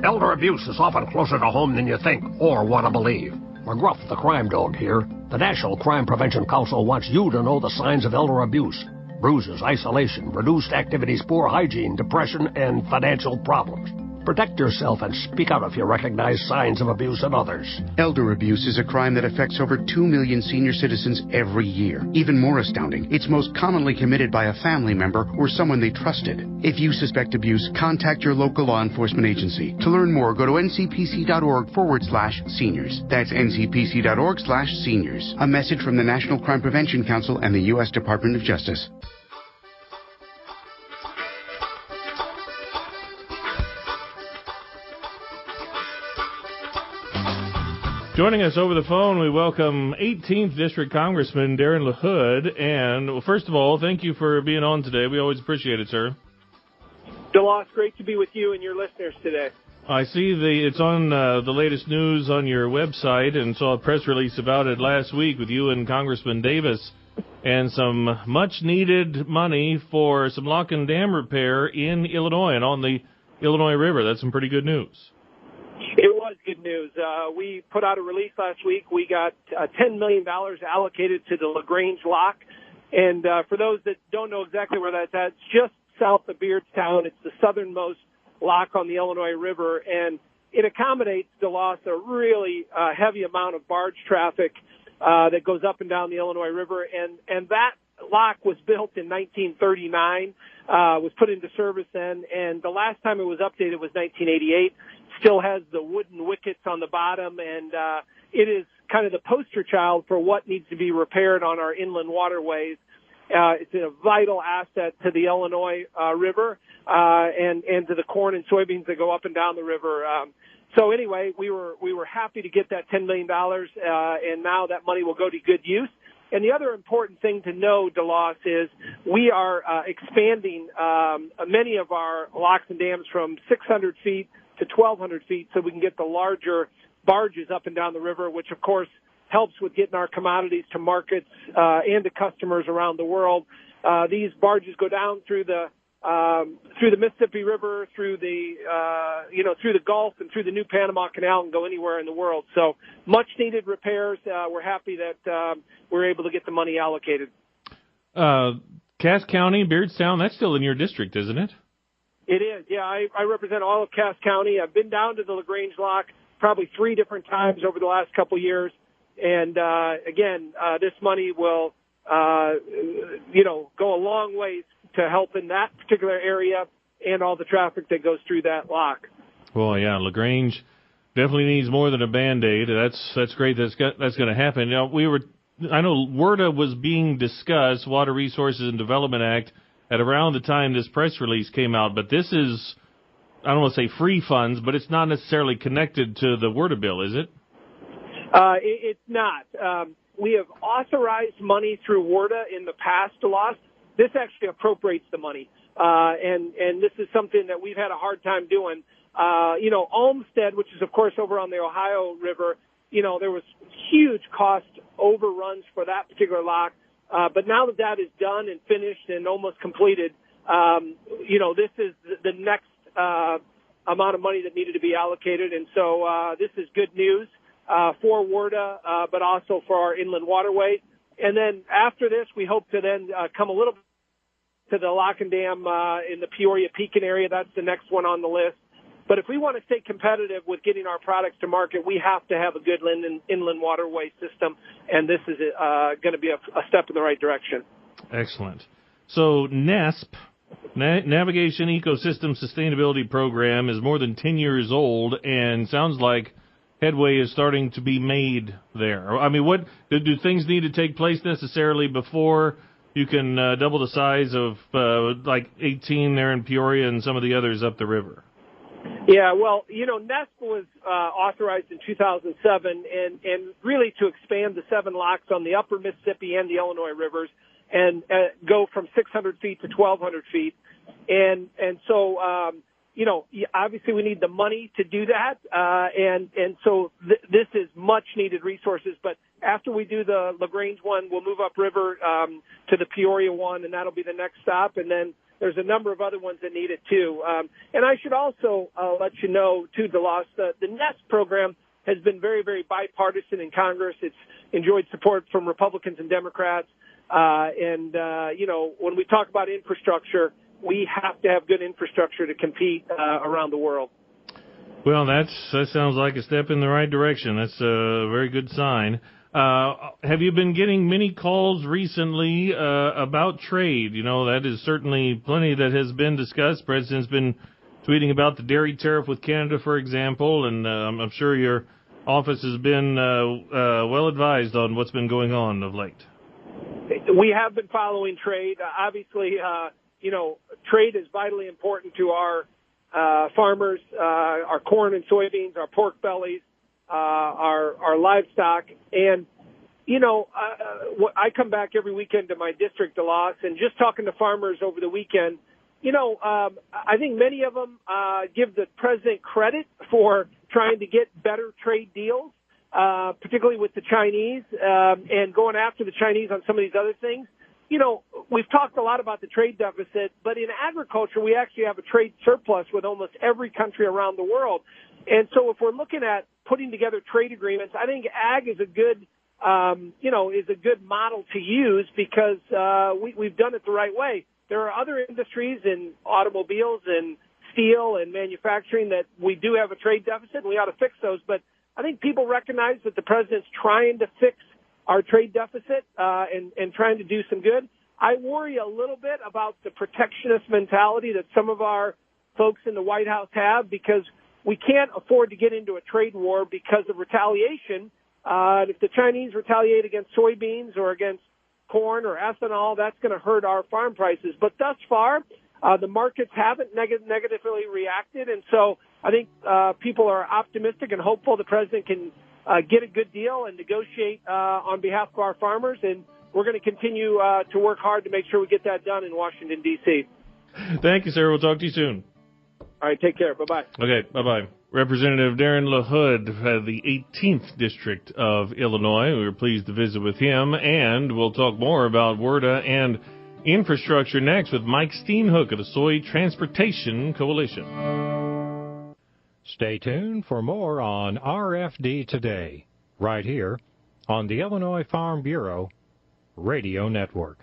[SPEAKER 12] Elder abuse is often closer to home than you think or want to believe. McGruff, the crime dog here. The National Crime Prevention Council wants you to know the signs of elder abuse. Bruises, isolation, reduced activities, poor hygiene, depression, and financial problems. Protect yourself and speak out if you recognize signs of abuse in others.
[SPEAKER 24] Elder abuse is a crime that affects over 2 million senior citizens every year. Even more astounding, it's most commonly committed by a family member or someone they trusted. If you suspect abuse, contact your local law enforcement agency. To learn more, go to ncpc.org/seniors. That's ncpc.org/seniors. A message from the National Crime Prevention Council and the U.S. Department of Justice.
[SPEAKER 18] Joining us over the phone, we welcome 18th District Congressman Darren LaHood. And, well, first of all, thank you for being on today. We always appreciate it, sir.
[SPEAKER 6] DeLoss, great to be with you and your listeners today.
[SPEAKER 18] I see it's on the latest news on your website, and saw a press release about it last week with you and Congressman Davis, and some much-needed money for some lock and dam repair in Illinois and on the Illinois River. That's some pretty good news.
[SPEAKER 6] It was good news. We put out a release last week. We got $10 million allocated to the LaGrange Lock. And for those that don't know exactly where that's at, it's just south of Beardstown. It's the southernmost lock on the Illinois River. And it accommodates, DeLoss, a really heavy amount of barge traffic that goes up and down the Illinois River. And that lock was built in 1939, was put into service then. And the last time it was updated was 1988. Still has the wooden wickets on the bottom, and it is kind of the poster child for what needs to be repaired on our inland waterways. It's a vital asset to the Illinois River and to the corn and soybeans that go up and down the river. So anyway, we were happy to get that $10 million, and now that money will go to good use. And the other important thing to know, DeLoss, is we are expanding many of our locks and dams from 600 feet to 1,200 feet so we can get the larger barges up and down the river, which, of course, helps with getting our commodities to markets and to customers around the world. These barges go down through the Mississippi River, through the Gulf and through the New Panama Canal and go anywhere in the world. So much needed repairs. We're happy that we're able to get the money allocated.
[SPEAKER 18] Cass County, Beardstown, that's still in your district, isn't it?
[SPEAKER 6] It is. Yeah, I represent all of Cass County. I've been down to the LaGrange Lock probably 3 different times over the last couple of years. And, again, this money will, go a long ways to help in that particular area and all the traffic that goes through that lock.
[SPEAKER 18] Well, yeah, LaGrange definitely needs more than a Band-Aid. That's great. That's going to happen. Now, I know WRDA was being discussed, Water Resources and Development Act, at around the time this press release came out, but this is, I don't want to say free funds, but it's not necessarily connected to the WRDA bill, is it?
[SPEAKER 6] It's not. We have authorized money through WRDA in the past, DeLoss. This actually appropriates the money, and this is something that we've had a hard time doing. Olmsted, which is, of course, over on the Ohio River, there was huge cost overruns for that particular lock. But now that is done and finished and almost completed, this is the next amount of money that needed to be allocated. And so this is good news for WRDA, but also for our inland waterway. And then after this, we hope to then come a little bit to the lock and dam in the Peoria-Pekin area. That's the next one on the list. But if we want to stay competitive with getting our products to market, we have to have a good inland waterway system, and this is going to be a step in the right direction.
[SPEAKER 18] Excellent. So NESP, Navigation Ecosystem Sustainability Program, is more than 10 years old, and sounds like headway is starting to be made there. I mean, what do things need to take place necessarily before you can double the size of like 18 there in Peoria and some of the others up the river?
[SPEAKER 6] Yeah, well, NESP was authorized in 2007 and really to expand the 7 locks on the upper Mississippi and the Illinois rivers and go from 600 feet to 1,200 feet. And so, obviously we need the money to do that. And so this is much needed resources. But after we do the LaGrange one, we'll move upriver to the Peoria one, and that'll be the next stop. And then there's a number of other ones that need it, too. And I should also let you know, too, DeLoss, the NESP program has been very, very bipartisan in Congress. It's enjoyed support from Republicans and Democrats. When we talk about infrastructure, we have to have good infrastructure to compete around the world.
[SPEAKER 18] Well, that sounds like a step in the right direction. That's a very good sign. Have you been getting many calls recently about trade? That is certainly plenty that has been discussed. The President's been tweeting about the dairy tariff with Canada, for example, and I'm sure your office has been well advised on what's been going on of late.
[SPEAKER 6] We have been following trade. Obviously, trade is vitally important to our farmers, our corn and soybeans, our pork bellies. our livestock. And, I come back every weekend to my district, Delos, and just talking to farmers over the weekend, I think many of them give the president credit for trying to get better trade deals, particularly with the Chinese, and going after the Chinese on some of these other things. We've talked a lot about the trade deficit, but in agriculture, we actually have a trade surplus with almost every country around the world. And so if we're looking at putting together trade agreements, I think ag is a good, is a good model to use because we've done it the right way. There are other industries in automobiles and steel and manufacturing that we do have a trade deficit, and we ought to fix those. But I think people recognize that the president's trying to fix our trade deficit and trying to do some good. I worry a little bit about the protectionist mentality that some of our folks in the White House have because we can't afford to get into a trade war because of retaliation. If the Chinese retaliate against soybeans or against corn or ethanol, that's going to hurt our farm prices. But thus far, the markets haven't negatively reacted, and so I think people are optimistic and hopeful the president can get a good deal and negotiate on behalf of our farmers, and we're going to continue to work hard to make sure we get that done in Washington, D.C.
[SPEAKER 18] Thank you, sir. We'll talk to you soon.
[SPEAKER 6] All right, take care. Bye-bye.
[SPEAKER 18] Okay, bye-bye. Representative Darren LaHood of the 18th District of Illinois. We were pleased to visit with him, and we'll talk more about WRDA and infrastructure next with Mike Steenhoek of the Soy Transportation Coalition.
[SPEAKER 7] Stay tuned for more on RFD Today, right here on the Illinois Farm Bureau Radio Network.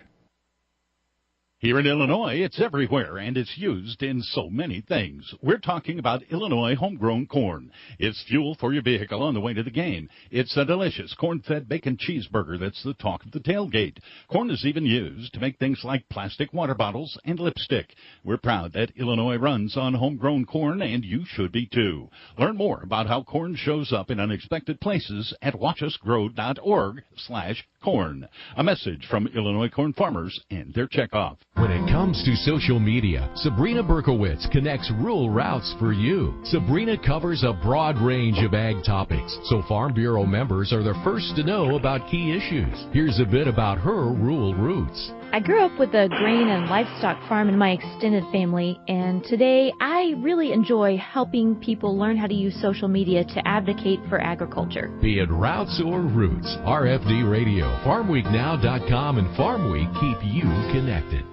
[SPEAKER 8] Here in Illinois, it's everywhere, and it's used in so many things. We're talking about Illinois homegrown corn. It's fuel for your vehicle on the way to the game. It's a delicious corn-fed bacon cheeseburger that's the talk of the tailgate. Corn is even used to make things like plastic water bottles and lipstick. We're proud that Illinois runs on homegrown corn, and you should be too. Learn more about how corn shows up in unexpected places at watchusgrow.org/corn. A message from Illinois corn farmers and their checkoff.
[SPEAKER 3] When it comes to social media, Sabrina Berkowitz connects rural routes for you. Sabrina covers a broad range of ag topics, so Farm Bureau members are the first to know about key issues. Here's a bit about her rural roots.
[SPEAKER 13] I grew up with a grain and livestock farm in my extended family, and today I really enjoy helping people learn how to use social media to advocate for agriculture.
[SPEAKER 3] Be it routes or roots, RFD Radio, FarmWeekNow.com, and Farm Week keep you connected.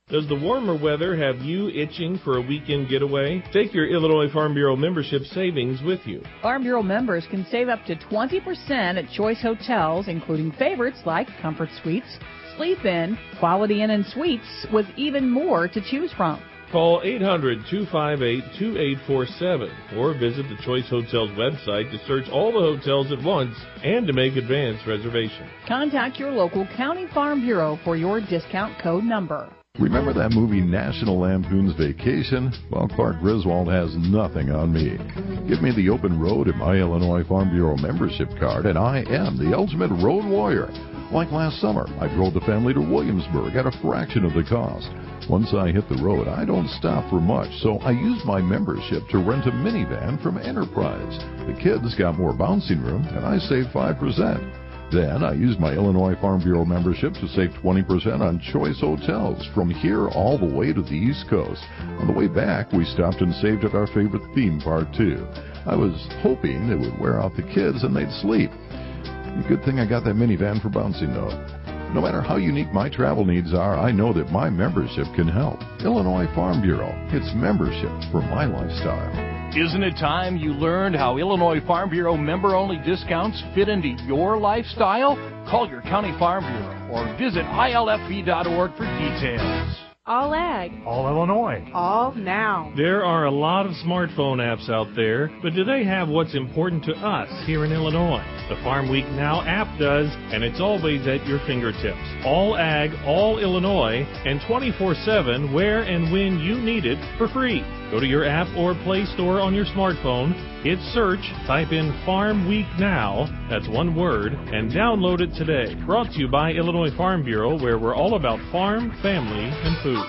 [SPEAKER 18] Does the warmer weather have you itching for a weekend getaway? Take your Illinois Farm Bureau membership savings with you.
[SPEAKER 16] Farm Bureau members can save up to 20% at choice hotels, including favorites like Comfort Suites, Sleep Inn, Quality Inn and Suites, with even more to choose from.
[SPEAKER 18] Call 800-258-2847 or visit the Choice Hotels website to search all the hotels at once and to make advance reservations.
[SPEAKER 16] Contact your local County Farm Bureau for your discount code number.
[SPEAKER 15] Remember that movie National Lampoon's Vacation? Well, Clark Griswold has nothing on me. Give me the open road in my Illinois Farm Bureau membership card, and I am the ultimate road warrior. Like last summer, I drove the family to Williamsburg at a fraction of the cost. Once I hit the road, I don't stop for much, so I used my membership to rent a minivan from Enterprise. The kids got more bouncing room, and I saved 5%. Then I used my Illinois Farm Bureau membership to save 20% on choice hotels from here all the way to the East Coast. On the way back, we stopped and saved at our favorite theme park, too. I was hoping it would wear out the kids and they'd sleep. Good thing I got that minivan for bouncing, though. No matter how unique my travel needs are, I know that my membership can help. Illinois Farm Bureau. It's membership for my lifestyle.
[SPEAKER 17] Isn't it time you learned how Illinois Farm Bureau member-only discounts fit into your lifestyle? Call your county farm bureau or visit ilfb.org for details.
[SPEAKER 21] All ag.
[SPEAKER 2] All Illinois.
[SPEAKER 21] All now.
[SPEAKER 18] There are a lot of smartphone apps out there, but do they have what's important to us here in Illinois? The Farm Week Now app does, and it's always at your fingertips. All ag, all Illinois, and 24/7 where and when you need it for free. Go to your app or Play Store on your smartphone, hit search, type in Farm Week Now, that's one word, and download it today. Brought to you by Illinois Farm Bureau, where we're all about farm, family, and food.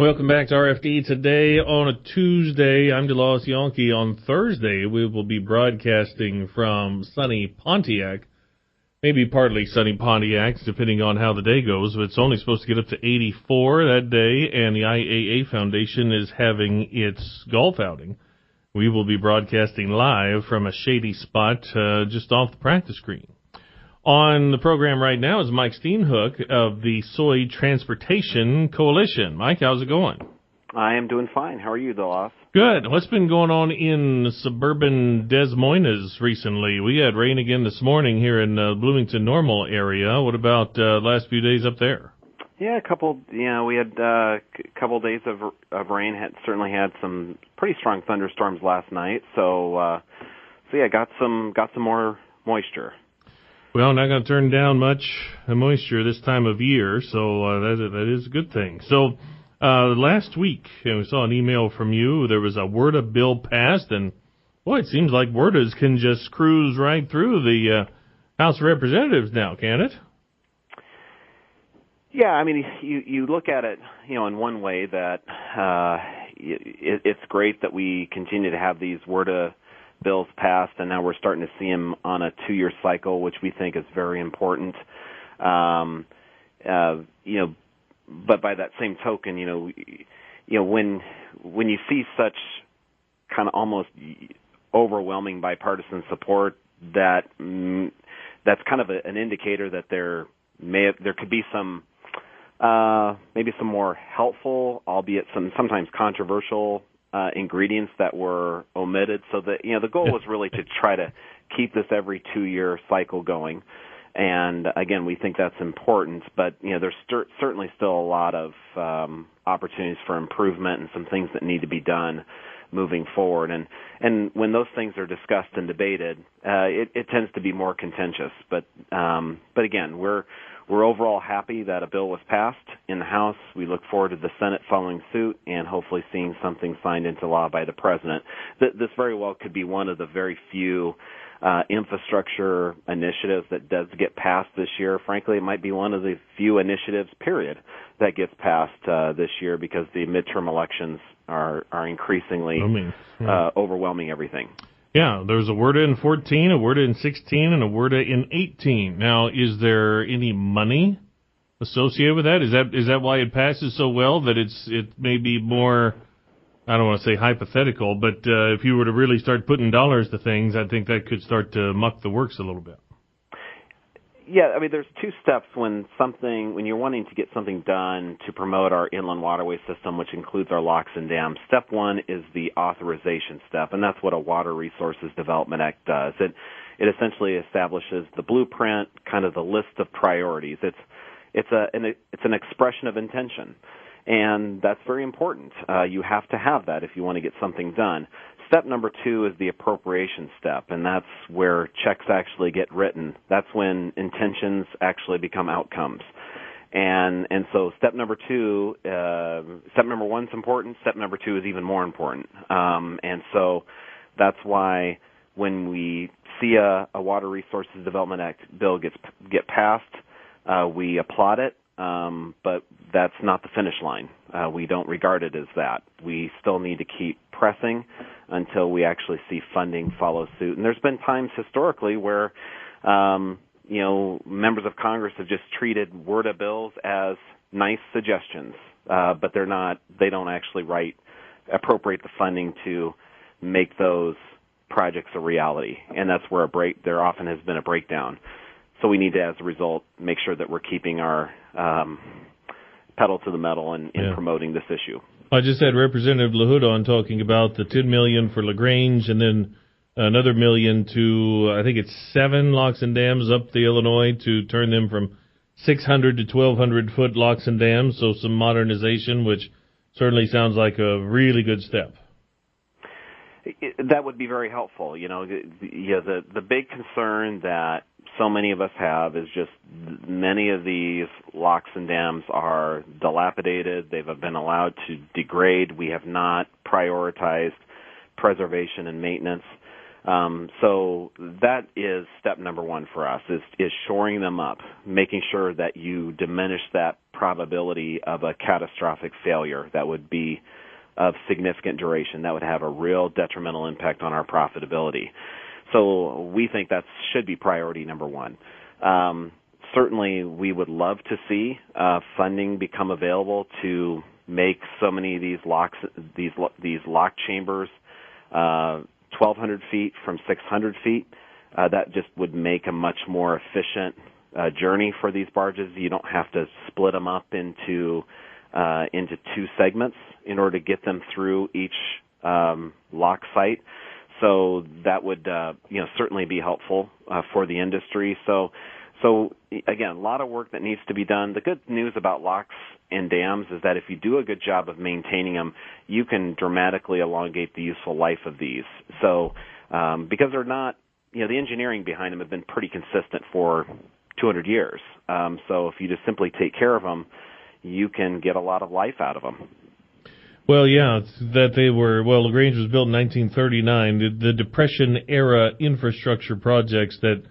[SPEAKER 18] Welcome back to RFD today on a Tuesday. I'm DeLawes Yankee. On Thursday, we will be broadcasting from sunny Pontiac, maybe partly sunny Pontiac, depending on how the day goes. But it's only supposed to get up to 84 that day, and the IAA Foundation is having its golf outing. We will be broadcasting live from a shady spot just off the practice green. On the program right now is Mike Steenhook of the Soy Transportation Coalition. Mike, how's it going?
[SPEAKER 4] I am doing fine. How are you, DeLawes?
[SPEAKER 18] Good. What's been going on in suburban Des Moines recently? We had rain again this morning here in Bloomington Normal area. What about last few days up there?
[SPEAKER 4] Yeah, we had a couple days of rain. Certainly had some pretty strong thunderstorms last night. So yeah, got some more moisture.
[SPEAKER 18] Well, not going to turn down much moisture this time of year, so that is a good thing. So last week, we saw an email from you. There was a WRDA bill passed, and boy, it seems like WRDAs can just cruise right through the House of Representatives now, can it?
[SPEAKER 4] Yeah, I mean, you look at it, in one way that it's great that we continue to have these WRDA bills passed, and now we're starting to see them on a 2-year cycle, which we think is very important. But by that same token, when you see such kind of almost overwhelming bipartisan support, that's kind of an indicator that there could be some maybe some more helpful, albeit sometimes controversial ingredients that were omitted. So that the goal was really to try to keep this every 2-year cycle going. And again, we think that's important, but there's certainly still a lot of opportunities for improvement and some things that need to be done moving forward. And when those things are discussed and debated, it tends to be more contentious. But again, we're overall happy that a bill was passed in the House. We look forward to the Senate following suit and hopefully seeing something signed into law by the President. This very well could be one of the very few infrastructure initiatives that does get passed this year. Frankly, it might be one of the few initiatives, period, that gets passed this year because the midterm elections are increasingly overwhelming everything.
[SPEAKER 18] Yeah, there's a WRDA in 14, a WRDA in 16, and a WRDA in 18. Now, is there any money associated with that? Is that why it passes so well, that it may be more, I don't want to say hypothetical, but if you were to really start putting dollars to things, I think that could start to muck the works a little bit.
[SPEAKER 4] Yeah, I mean, there's two steps when you're wanting to get something done to promote our inland waterway system, which includes our locks and dams. Step one is the authorization step, and that's what a Water Resources Development Act does. It essentially establishes the blueprint, kind of the list of priorities. It's an expression of intention, and that's very important. You have to have that if you want to get something done. Step number 2 is the appropriation step, and that's where checks actually get written. That's when intentions actually become outcomes. And so step number 1 is important. Step number 2 is even more important. And so that's why when we see a Water Resources Development Act bill get passed, we applaud it. But that's not the finish line. We don't regard it as that. We still need to keep pressing until we actually see funding follow suit. And there's been times historically where, members of Congress have just treated WRDA bills as nice suggestions, but they don't actually appropriate the funding to make those projects a reality. And that's where there often has been a breakdown. So we need to, as a result, make sure that we're keeping our pedal to the metal in promoting this issue.
[SPEAKER 18] I just had Representative LaHood on talking about the $10 million for LaGrange and then another $1 million to, I think it's 7 locks and dams up the Illinois to turn them from 600 to 1,200 foot locks and dams, so some modernization, which certainly sounds like a really good step.
[SPEAKER 4] That would be very helpful. The big concern that so many of us have is just many of these locks and dams are dilapidated. They've been allowed to degrade. We have not prioritized preservation and maintenance. So that is step number 1 for us, is shoring them up, making sure that you diminish that probability of a catastrophic failure that would be of significant duration, that would have a real detrimental impact on our profitability. So we think that should be priority number one. Certainly, we would love to see funding become available to make so many of these locks, these lock chambers, 1,200 feet from 600 feet. That just would make a much more efficient journey for these barges. You don't have to split them up into two segments in order to get them through each lock site. So that would certainly be helpful for the industry. So again, a lot of work that needs to be done. The good news about locks and dams is that if you do a good job of maintaining them, you can dramatically elongate the useful life of these. So because they're not, the engineering behind them have been pretty consistent for 200 years. So if you just simply take care of them, you can get a lot of life out of them.
[SPEAKER 18] Well, yeah, it's that LaGrange was built in 1939. The Depression-era infrastructure projects that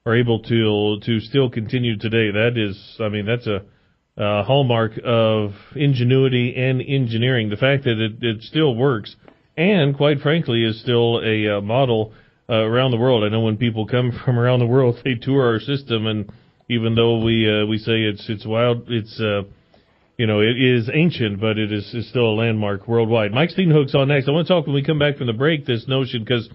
[SPEAKER 18] are able to still continue today, that's a hallmark of ingenuity and engineering. The fact that it still works and, quite frankly, is still a model around the world. I know when people come from around the world, they tour our system, and even though we say it's wild, it is ancient, but it is still a landmark worldwide. Mike Steenhoek's on next. I want to talk when we come back from the break this notion, because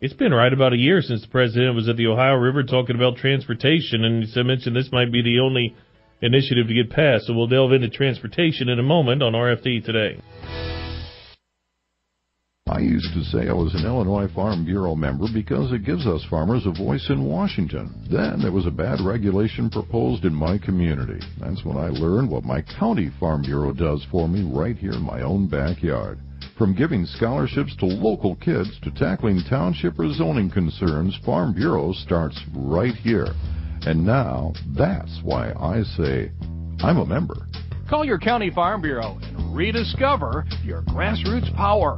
[SPEAKER 18] it's been right about a year since the president was at the Ohio River talking about transportation, and he mentioned this might be the only initiative to get passed. So we'll delve into transportation in a moment on RFD Today.
[SPEAKER 15] I used to say I was an Illinois Farm Bureau member because it gives us farmers a voice in Washington. Then there was a bad regulation proposed in my community. That's when I learned what my county Farm Bureau does for me right here in my own backyard. From giving scholarships to local kids to tackling township or zoning concerns, Farm Bureau starts right here. And now, that's why I say I'm a member.
[SPEAKER 17] Call your county Farm Bureau and rediscover your grassroots power.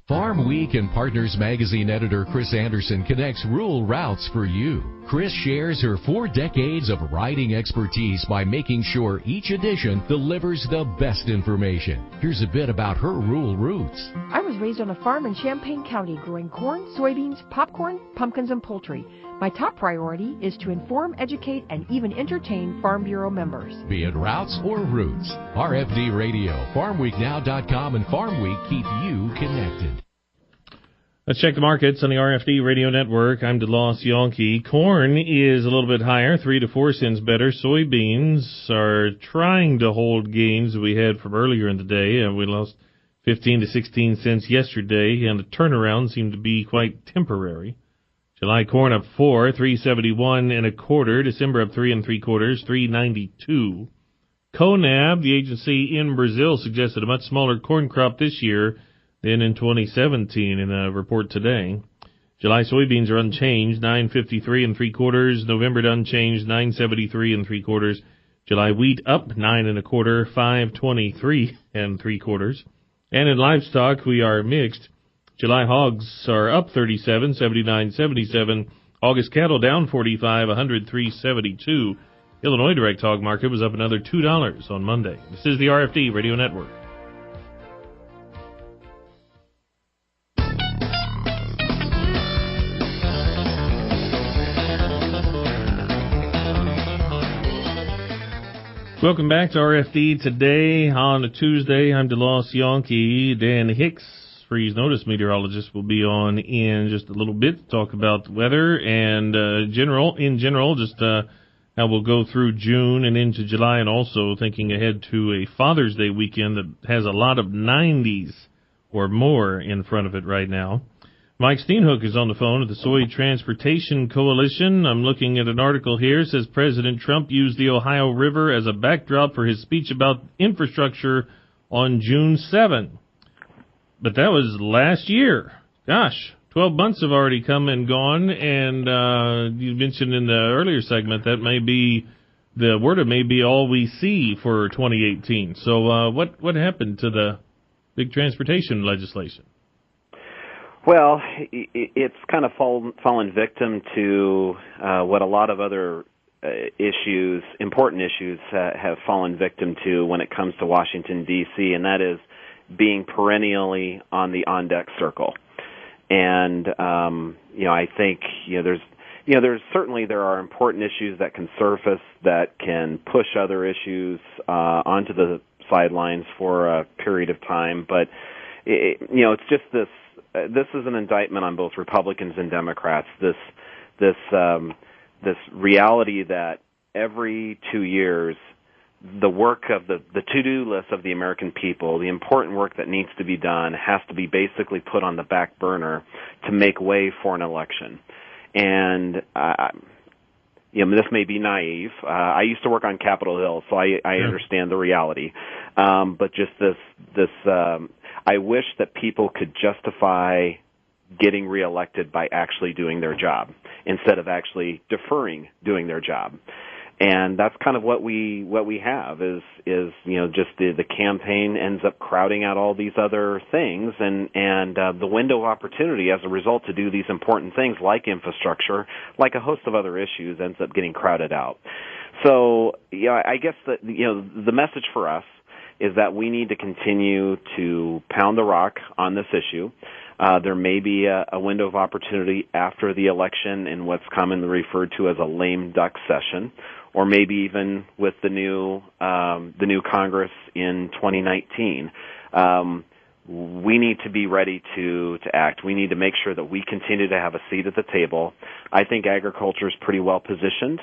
[SPEAKER 3] Farm Week and Partners Magazine editor Chris Anderson connects rural routes for you. Chris shares her 4 decades of writing expertise by making sure each edition delivers the best information. Here's a bit about her rural roots.
[SPEAKER 9] I was raised on a farm in Champaign County growing corn, soybeans, popcorn, pumpkins, and poultry. My top priority is to inform, educate, and even entertain Farm Bureau members.
[SPEAKER 3] Be it routes or roots, RFD Radio, FarmWeekNow.com, and Farm Week keep you connected.
[SPEAKER 18] Let's check the markets on the RFD Radio Network. I'm DeLoss Yankee. Corn is a little bit higher, 3 to 4 cents better. Soybeans are trying to hold gains we had from earlier in the day. We lost 15 to 16 cents yesterday, and the turnaround seemed to be quite temporary. July corn up 4, 3.71 and a quarter. December up 3 3/4, 3.92. CONAB, the agency in Brazil, suggested a much smaller corn crop this year than in 2017 in a report today. July soybeans are unchanged, 9.53 3/4. November unchanged, 9.73 3/4. July wheat up 9 1/4, 5.23 3/4. And in livestock, we are mixed. July hogs are up 37, 79, 77. August cattle down 45, 103.72. Illinois direct hog market was up another $2 on Monday. This is the RFD Radio Network. Welcome back to RFD Today on a Tuesday. I'm DeLoss Yankee. Dan Hicks, freeze notice meteorologist, will be on in just a little bit to talk about the weather and in general, just how we'll go through June and into July, and also thinking ahead to a Father's Day weekend that has a lot of 90s or more in front of it right now. Mike Steenhoek is on the phone at the Soy Transportation Coalition. I'm looking at an article here. It says President Trump used the Ohio River as a backdrop for his speech about infrastructure on June 7. But that was last year. Gosh, 12 months have already come and gone, and you mentioned in the earlier segment that may be the word of may be all we see for 2018. So what happened to the big transportation legislation?
[SPEAKER 4] Well, it's kind of fallen victim to what a lot of other issues, important issues, have fallen victim to when it comes to Washington, D.C., and that is being perennially on the on-deck circle. And, I think, there's certainly there are important issues that can surface that can push other issues onto the sidelines for a period of time. But, it's just this is an indictment on both Republicans and Democrats, this reality that every 2 years, the work of the to-do list of the American people, the important work that needs to be done, has to be basically put on the back burner to make way for an election. And this may be naive. I used to work on Capitol Hill, so I understand the reality. But just this, I wish that people could justify getting reelected by actually doing their job instead of actually deferring doing their job. And that's kind of what we have is just the campaign ends up crowding out all these other things, and the window of opportunity as a result to do these important things like infrastructure, like a host of other issues, ends up getting crowded out. So I guess that the message for us is that we need to continue to pound the rock on this issue. There may be a window of opportunity after the election in what's commonly referred to as a lame duck session, or maybe even with the new Congress in 2019. We need to be ready to act. We need to make sure that we continue to have a seat at the table. I think agriculture is pretty well positioned.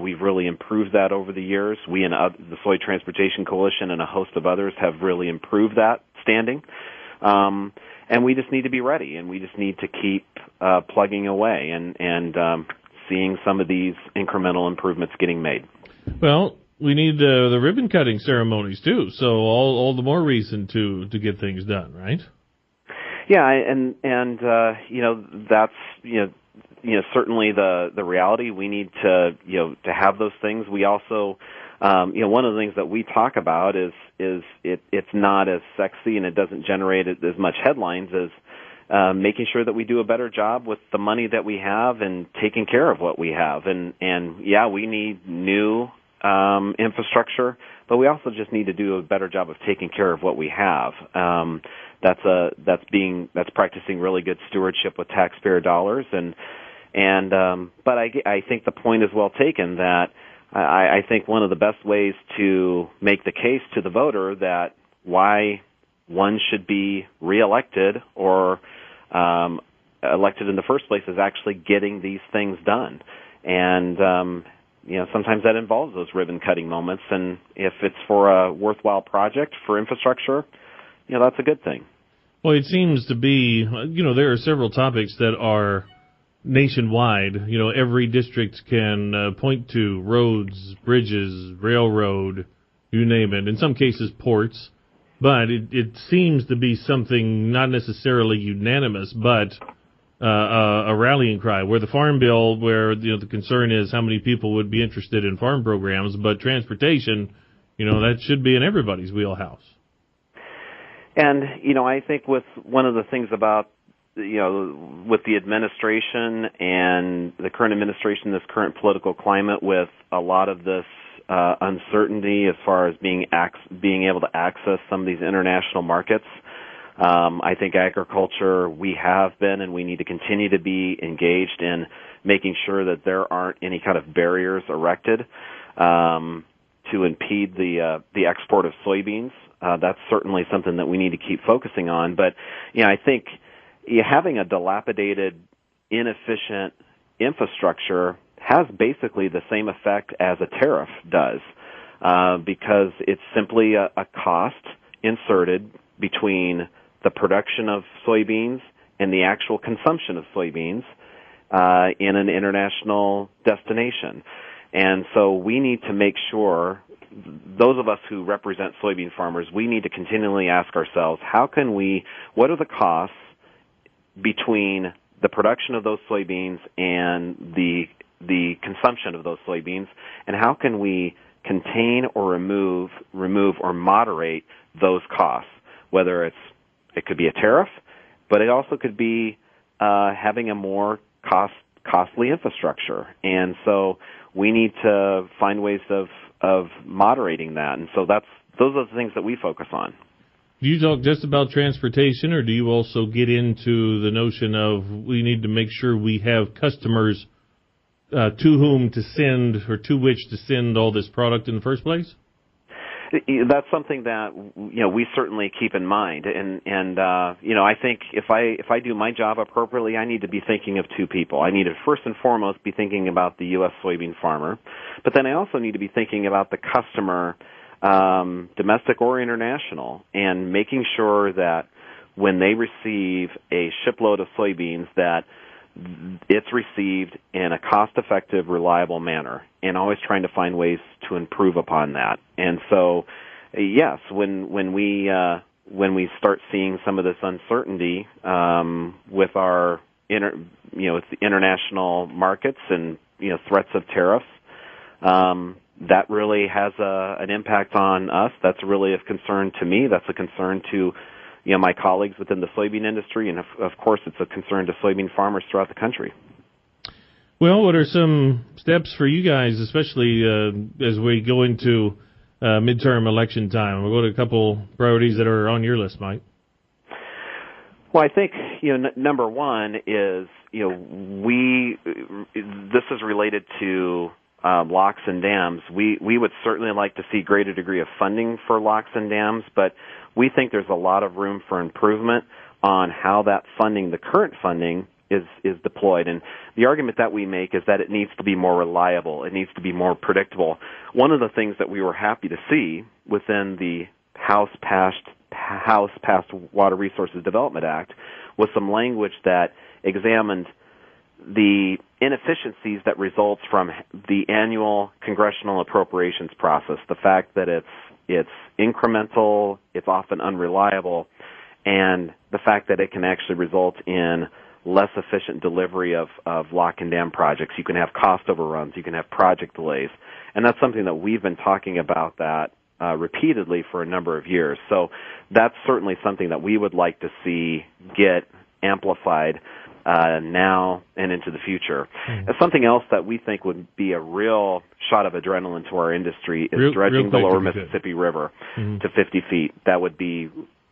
[SPEAKER 4] We've really improved that over the years. We and the Soy Transportation Coalition and a host of others have really improved that standing. And we just need to be ready, and we just need to keep plugging away and seeing some of these incremental improvements getting made.
[SPEAKER 18] Well, we need the ribbon cutting ceremonies too, so all the more reason to get things done, right?
[SPEAKER 4] Yeah, and that's certainly the reality. We need to have those things. We also one of the things that we talk about is it's not as sexy and it doesn't generate as much headlines as making sure that we do a better job with the money that we have and taking care of what we have. And we need new infrastructure, but we also just need to do a better job of taking care of what we have. That's practicing really good stewardship with taxpayer dollars, but I think the point is well taken that I think one of the best ways to make the case to the voter that why one should be reelected or elected in the first place is actually getting these things done. And sometimes that involves those ribbon-cutting moments, and if it's for a worthwhile project for infrastructure, that's a good thing.
[SPEAKER 18] Well, it seems to be, there are several topics that are nationwide. Every district can point to roads, bridges, railroad, you name it, in some cases ports, but it seems to be something not necessarily unanimous, but a rallying cry, where the Farm Bill, where the concern is how many people would be interested in farm programs, but transportation, that should be in everybody's wheelhouse.
[SPEAKER 4] And I think with one of the things about with the administration and the current administration, this current political climate, with a lot of this uncertainty as far as being able to access some of these international markets. I think agriculture, we have been and we need to continue to be engaged in making sure that there aren't any kind of barriers erected to impede the export of soybeans. That's certainly something that we need to keep focusing on. But I think having a dilapidated, inefficient infrastructure has basically the same effect as a tariff does, because it's simply a cost inserted between the production of soybeans and the actual consumption of soybeans in an international destination. And so we need to make sure, those of us who represent soybean farmers, we need to continually ask ourselves, what are the costs between the production of those soybeans and the consumption of those soybeans, and how can we contain or remove or moderate those costs, whether it could be a tariff, but it also could be having a more costly infrastructure. And so we need to find ways of moderating that. And so those are the things that we focus on.
[SPEAKER 18] Do you talk just about transportation, or do you also get into the notion of we need to make sure we have customers to whom to send or to which to send all this product in the first place?
[SPEAKER 4] That's something that we certainly keep in mind, and I think if I do my job appropriately, I need to be thinking of two people. I need to first and foremost be thinking about the U.S. soybean farmer, but then I also need to be thinking about the customer, domestic or international, and making sure that when they receive a shipload of soybeans that it's received in a cost-effective, reliable manner, and always trying to find ways to improve upon that. And so, yes, when we start seeing some of this uncertainty with our with the international markets and threats of tariffs, that really has an impact on us. That's really of concern to me. That's a concern to my colleagues within the soybean industry, and of course it's a concern to soybean farmers throughout the country.
[SPEAKER 18] Well, what are some steps for you guys, especially as we go into midterm election time? We'll go to a couple priorities that are on your list, Mike.
[SPEAKER 4] Well, I think number one is this is related to locks and dams. We would certainly like to see greater degree of funding for locks and dams, but we think there's a lot of room for improvement on how that funding, the current funding, is deployed. And the argument that we make is that it needs to be more reliable. It needs to be more predictable. One of the things that we were happy to see within the House-passed Water Resources Development Act was some language that examined the inefficiencies that results from the annual congressional appropriations process, the fact that it's incremental, it's often unreliable, and the fact that it can actually result in less efficient delivery of lock and dam projects. You can have cost overruns, you can have project delays, and that's something that we've been talking about that repeatedly for a number of years. So that's certainly something that we would like to see get amplified now and into the future. Something else that we think would be a real shot of adrenaline to our industry is dredging the lower Mississippi River to 50 feet. That would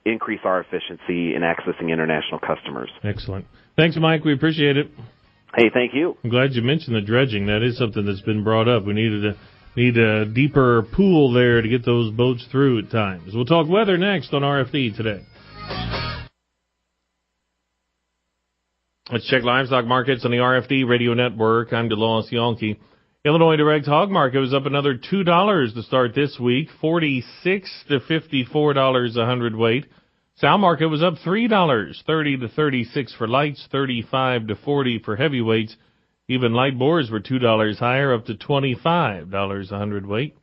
[SPEAKER 4] increase our efficiency in accessing international customers.
[SPEAKER 18] Excellent. Thanks, Mike. We appreciate it.
[SPEAKER 4] Hey, thank you.
[SPEAKER 18] I'm glad you mentioned the dredging. That is something that's been brought up. We need a deeper pool there to get those boats through at times. We'll talk weather next on RFD today. Let's check livestock markets on the RFD Radio Network. I'm DeLawrence Yonke. Illinois Direct Hog Market was up another $2 to start this week, $46 to $54 a hundredweight. Sow Market was up $3, $30 to $36 for lights, $35 to $40 for heavyweights. Even light boars were $2 higher, up to $25 a hundredweight.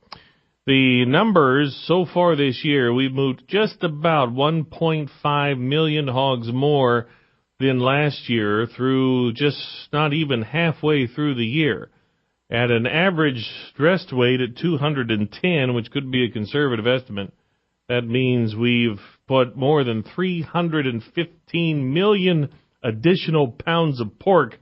[SPEAKER 18] The numbers so far this year, we've moved just about 1.5 million hogs more than last year through just not even halfway through the year. At an average dressed weight at 210, which could be a conservative estimate, that means we've put more than 315 million additional pounds of pork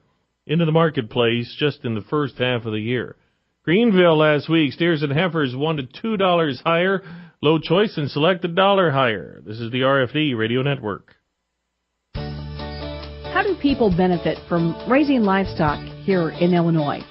[SPEAKER 18] into the marketplace just in the first half of the year. Greenville last week, steers and heifers $1 to $2 higher, low choice and select $1 higher. This is the RFD Radio Network.
[SPEAKER 16] How do people benefit from raising livestock here in Illinois?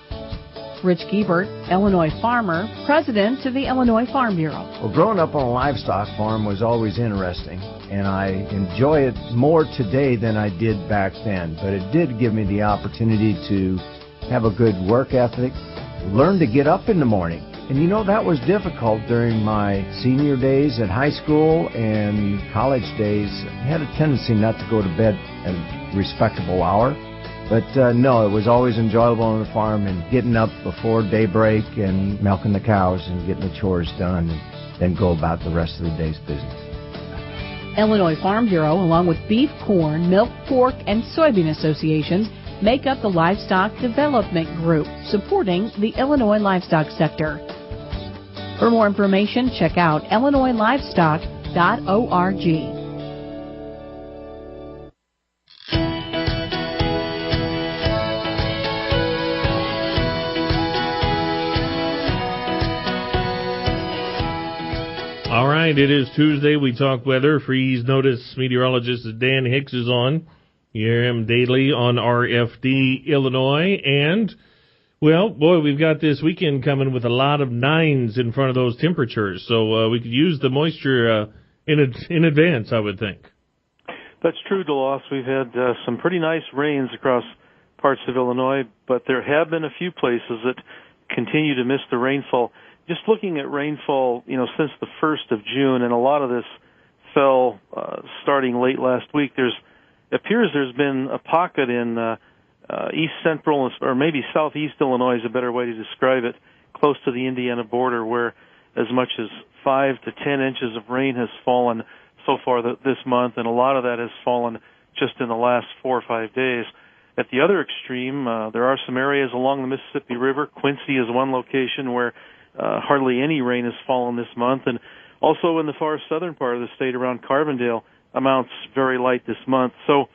[SPEAKER 16] Rich Giebert, Illinois farmer, president of the Illinois Farm Bureau.
[SPEAKER 10] Well, growing up on a livestock farm was always interesting, and I enjoy it more today than I did back then. But it did give me the opportunity to have a good work ethic, learn to get up in the morning. And that was difficult during my senior days at high school and college days. I had a tendency not to go to bed at a respectable hour. But no, it was always enjoyable on the farm and getting up before daybreak and milking the cows and getting the chores done and then go about the rest of the day's business.
[SPEAKER 16] Illinois Farm Bureau, along with beef, corn, milk, pork, and soybean associations, make up the Livestock Development Group, supporting the Illinois livestock sector. For more information, check out illinoislivestock.org.
[SPEAKER 18] All right, it is Tuesday. We talk weather. Freeze notice meteorologist Dan Hicks is on. You hear him daily on RFD Illinois. And, well, boy, we've got this weekend coming with a lot of 9s in front of those temperatures. So we could use the moisture in advance, I would think.
[SPEAKER 19] That's true, DeLoss. We've had some pretty nice rains across parts of Illinois, but there have been a few places that continue to miss the rainfall. Just looking at rainfall, since the 1st of June, and a lot of this fell starting late last week, appears there's been a pocket in east central, or maybe southeast Illinois is a better way to describe it, close to the Indiana border, where as much as 5 to 10 inches of rain has fallen so far this month, and a lot of that has fallen just in the last 4 or 5 days. At the other extreme, there are some areas along the Mississippi River. Quincy is one location where hardly any rain has fallen this month, and also in the far southern part of the state around Carbondale, amounts very light this month. So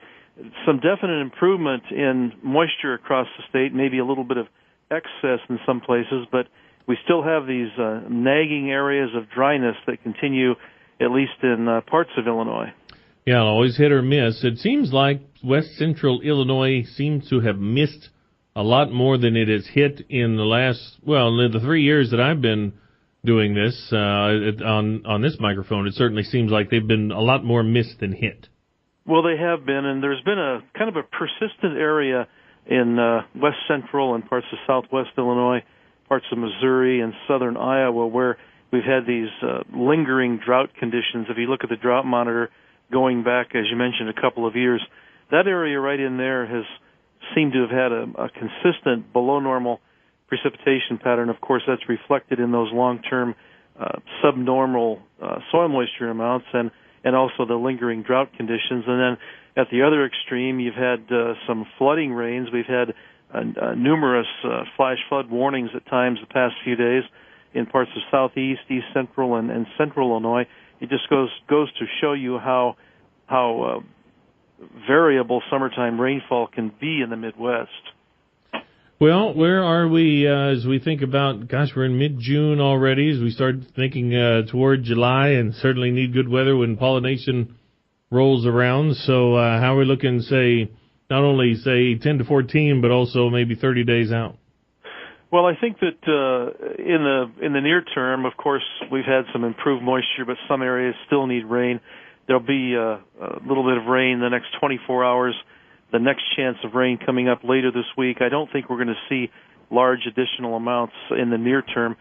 [SPEAKER 19] some definite improvement in moisture across the state, maybe a little bit of excess in some places, but we still have these nagging areas of dryness that continue, at least in parts of Illinois.
[SPEAKER 18] Yeah, always hit or miss. It seems like west central Illinois seems to have missed a lot more than it has hit in the 3 years that I've been doing this on this microphone. It certainly seems like they've been a lot more missed than hit.
[SPEAKER 19] Well, they have been, and there's been a kind of a persistent area in west central and parts of southwest Illinois, parts of Missouri and southern Iowa, where we've had these lingering drought conditions. If you look at the drought monitor going back, as you mentioned, a couple of years, that area right in there has seemed to have had a consistent below normal precipitation pattern. Of course, that's reflected in those long-term subnormal soil moisture amounts and also the lingering drought conditions. And then at the other extreme, you've had some flooding rains. We've had numerous flash flood warnings at times the past few days in parts of southeast, east central, and central Illinois. It just goes to show you how variable summertime rainfall can be in the Midwest.
[SPEAKER 18] Well, where are we as we think about, we're in mid-June already, as we start thinking toward July, and certainly need good weather when pollination rolls around. So how are we looking, not only 10 to 14, but also maybe 30 days out?
[SPEAKER 19] Well, I think that in the near term, of course, we've had some improved moisture, but some areas still need rain. There'll be a little bit of rain the next 24 hours. The next chance of rain coming up later this week. I don't think we're going to see large additional amounts in the near term.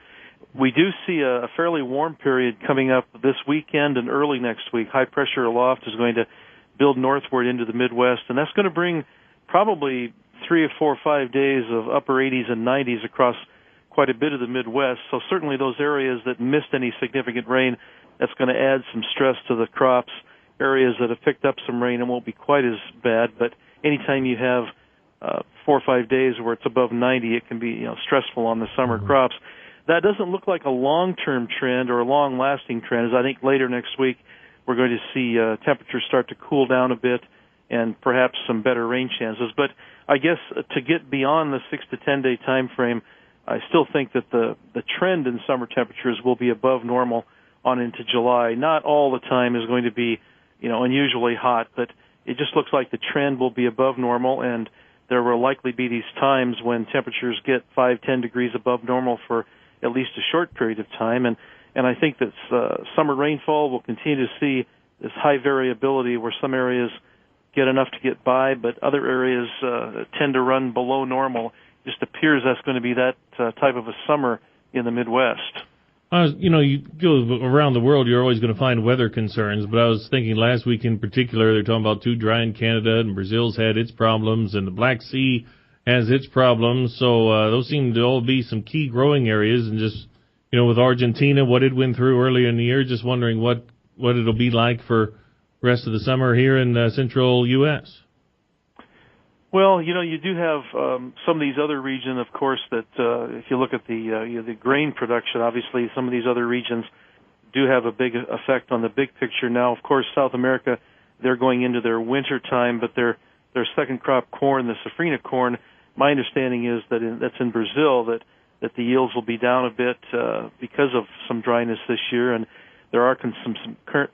[SPEAKER 19] We do see a fairly warm period coming up this weekend and early next week. High pressure aloft is going to build northward into the Midwest, and that's going to bring probably 3 or 4 or 5 days of upper 80s and 90s across quite a bit of the Midwest. So certainly those areas that missed any significant rain, that's going to add some stress to the crops. Areas that have picked up some rain, it won't be quite as bad, but anytime you have 4 or 5 days where it's above 90, it can be stressful on the summer crops. That doesn't look like a long-term trend or a long-lasting trend, as I think later next week we're going to see temperatures start to cool down a bit and perhaps some better rain chances. But I guess to get beyond the 6 to 10 day time frame, I still think that the trend in summer temperatures will be above normal on into July. Not all the time is going to be unusually hot, but it just looks like the trend will be above normal, and there will likely be these times when temperatures get 5-10 degrees above normal for at least a short period of time. And I think that summer rainfall will continue to see this high variability where some areas get enough to get by, but other areas tend to run below normal. It just appears that's going to be that type of a summer in the Midwest.
[SPEAKER 18] You go around the world, you're always going to find weather concerns, but I was thinking last week in particular, they're talking about too dry in Canada, and Brazil's had its problems, and the Black Sea has its problems, so those seem to all be some key growing areas, and just, with Argentina, what it went through earlier in the year, just wondering what it'll be like for the rest of the summer here in central U.S.
[SPEAKER 19] Well, you do have some of these other regions, of course, that if you look at the grain production, obviously some of these other regions do have a big effect on the big picture. Now, of course, South America, they're going into their winter time, but their second crop corn, the safrinha corn, my understanding is that that's in Brazil, that the yields will be down a bit because of some dryness this year. And there are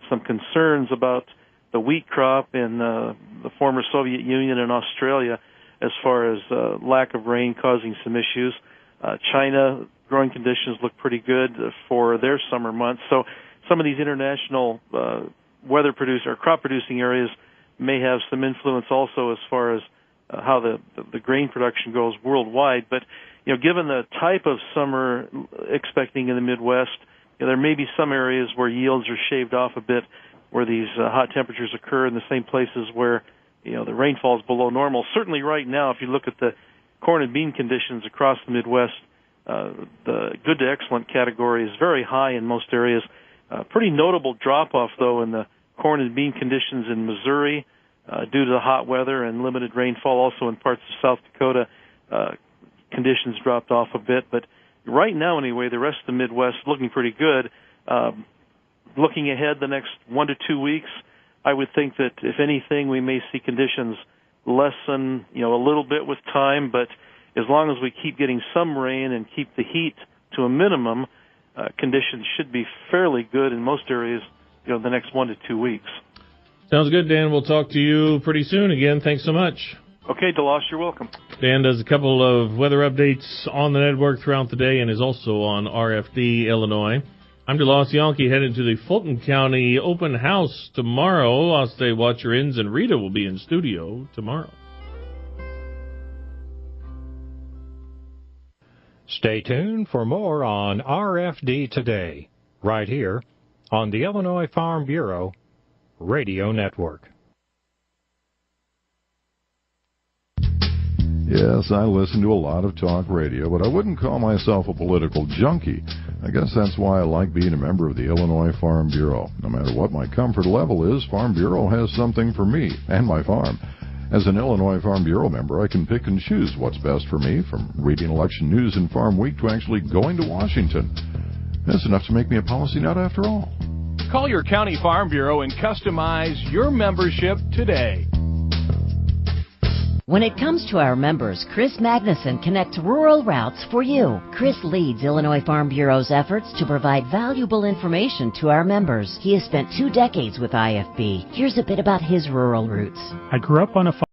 [SPEAKER 19] some concerns about the wheat crop in the former Soviet Union and Australia as far as lack of rain causing some issues. China, growing conditions look pretty good for their summer months. So some of these international crop-producing areas may have some influence also as far as how the grain production goes worldwide. But, given the type of summer expecting in the Midwest, there may be some areas where yields are shaved off a bit, where these hot temperatures occur in the same places where, the rainfall is below normal. Certainly right now, if you look at the corn and bean conditions across the Midwest, the good to excellent category is very high in most areas. Pretty notable drop-off, though, in the corn and bean conditions in Missouri due to the hot weather and limited rainfall. Also in parts of South Dakota, conditions dropped off a bit. But right now, anyway, the rest of the Midwest looking pretty good. Looking ahead the next 1 to 2 weeks, I would think that, if anything, we may see conditions lessen, a little bit with time. But as long as we keep getting some rain and keep the heat to a minimum, conditions should be fairly good in most areas, the next 1 to 2 weeks.
[SPEAKER 18] Sounds good, Dan. We'll talk to you pretty soon again. Thanks so much.
[SPEAKER 19] Okay, DeLoss, you're welcome.
[SPEAKER 18] Dan does a couple of weather updates on the network throughout the day and is also on RFD Illinois. I'm DeLoss Yankee, headed to the Fulton County Open House tomorrow. I'll stay watch your ends, and Rita will be in studio tomorrow.
[SPEAKER 7] Stay tuned for more on RFD Today, right here on the Illinois Farm Bureau Radio Network.
[SPEAKER 15] Yes, I listen to a lot of talk radio, but I wouldn't call myself a political junkie. I guess that's why I like being a member of the Illinois Farm Bureau. No matter what my comfort level is, Farm Bureau has something for me and my farm. As an Illinois Farm Bureau member, I can pick and choose what's best for me, from reading election news in Farm Week to actually going to Washington. That's enough to make me a policy nut after all.
[SPEAKER 17] Call your county farm bureau and customize your membership today.
[SPEAKER 1] When it comes to our members, Chris Magnuson connects rural routes for you. Chris leads Illinois Farm Bureau's efforts to provide valuable information to our members. He has spent 2 decades with IFB. Here's a bit about his rural roots.
[SPEAKER 20] I grew up on a farm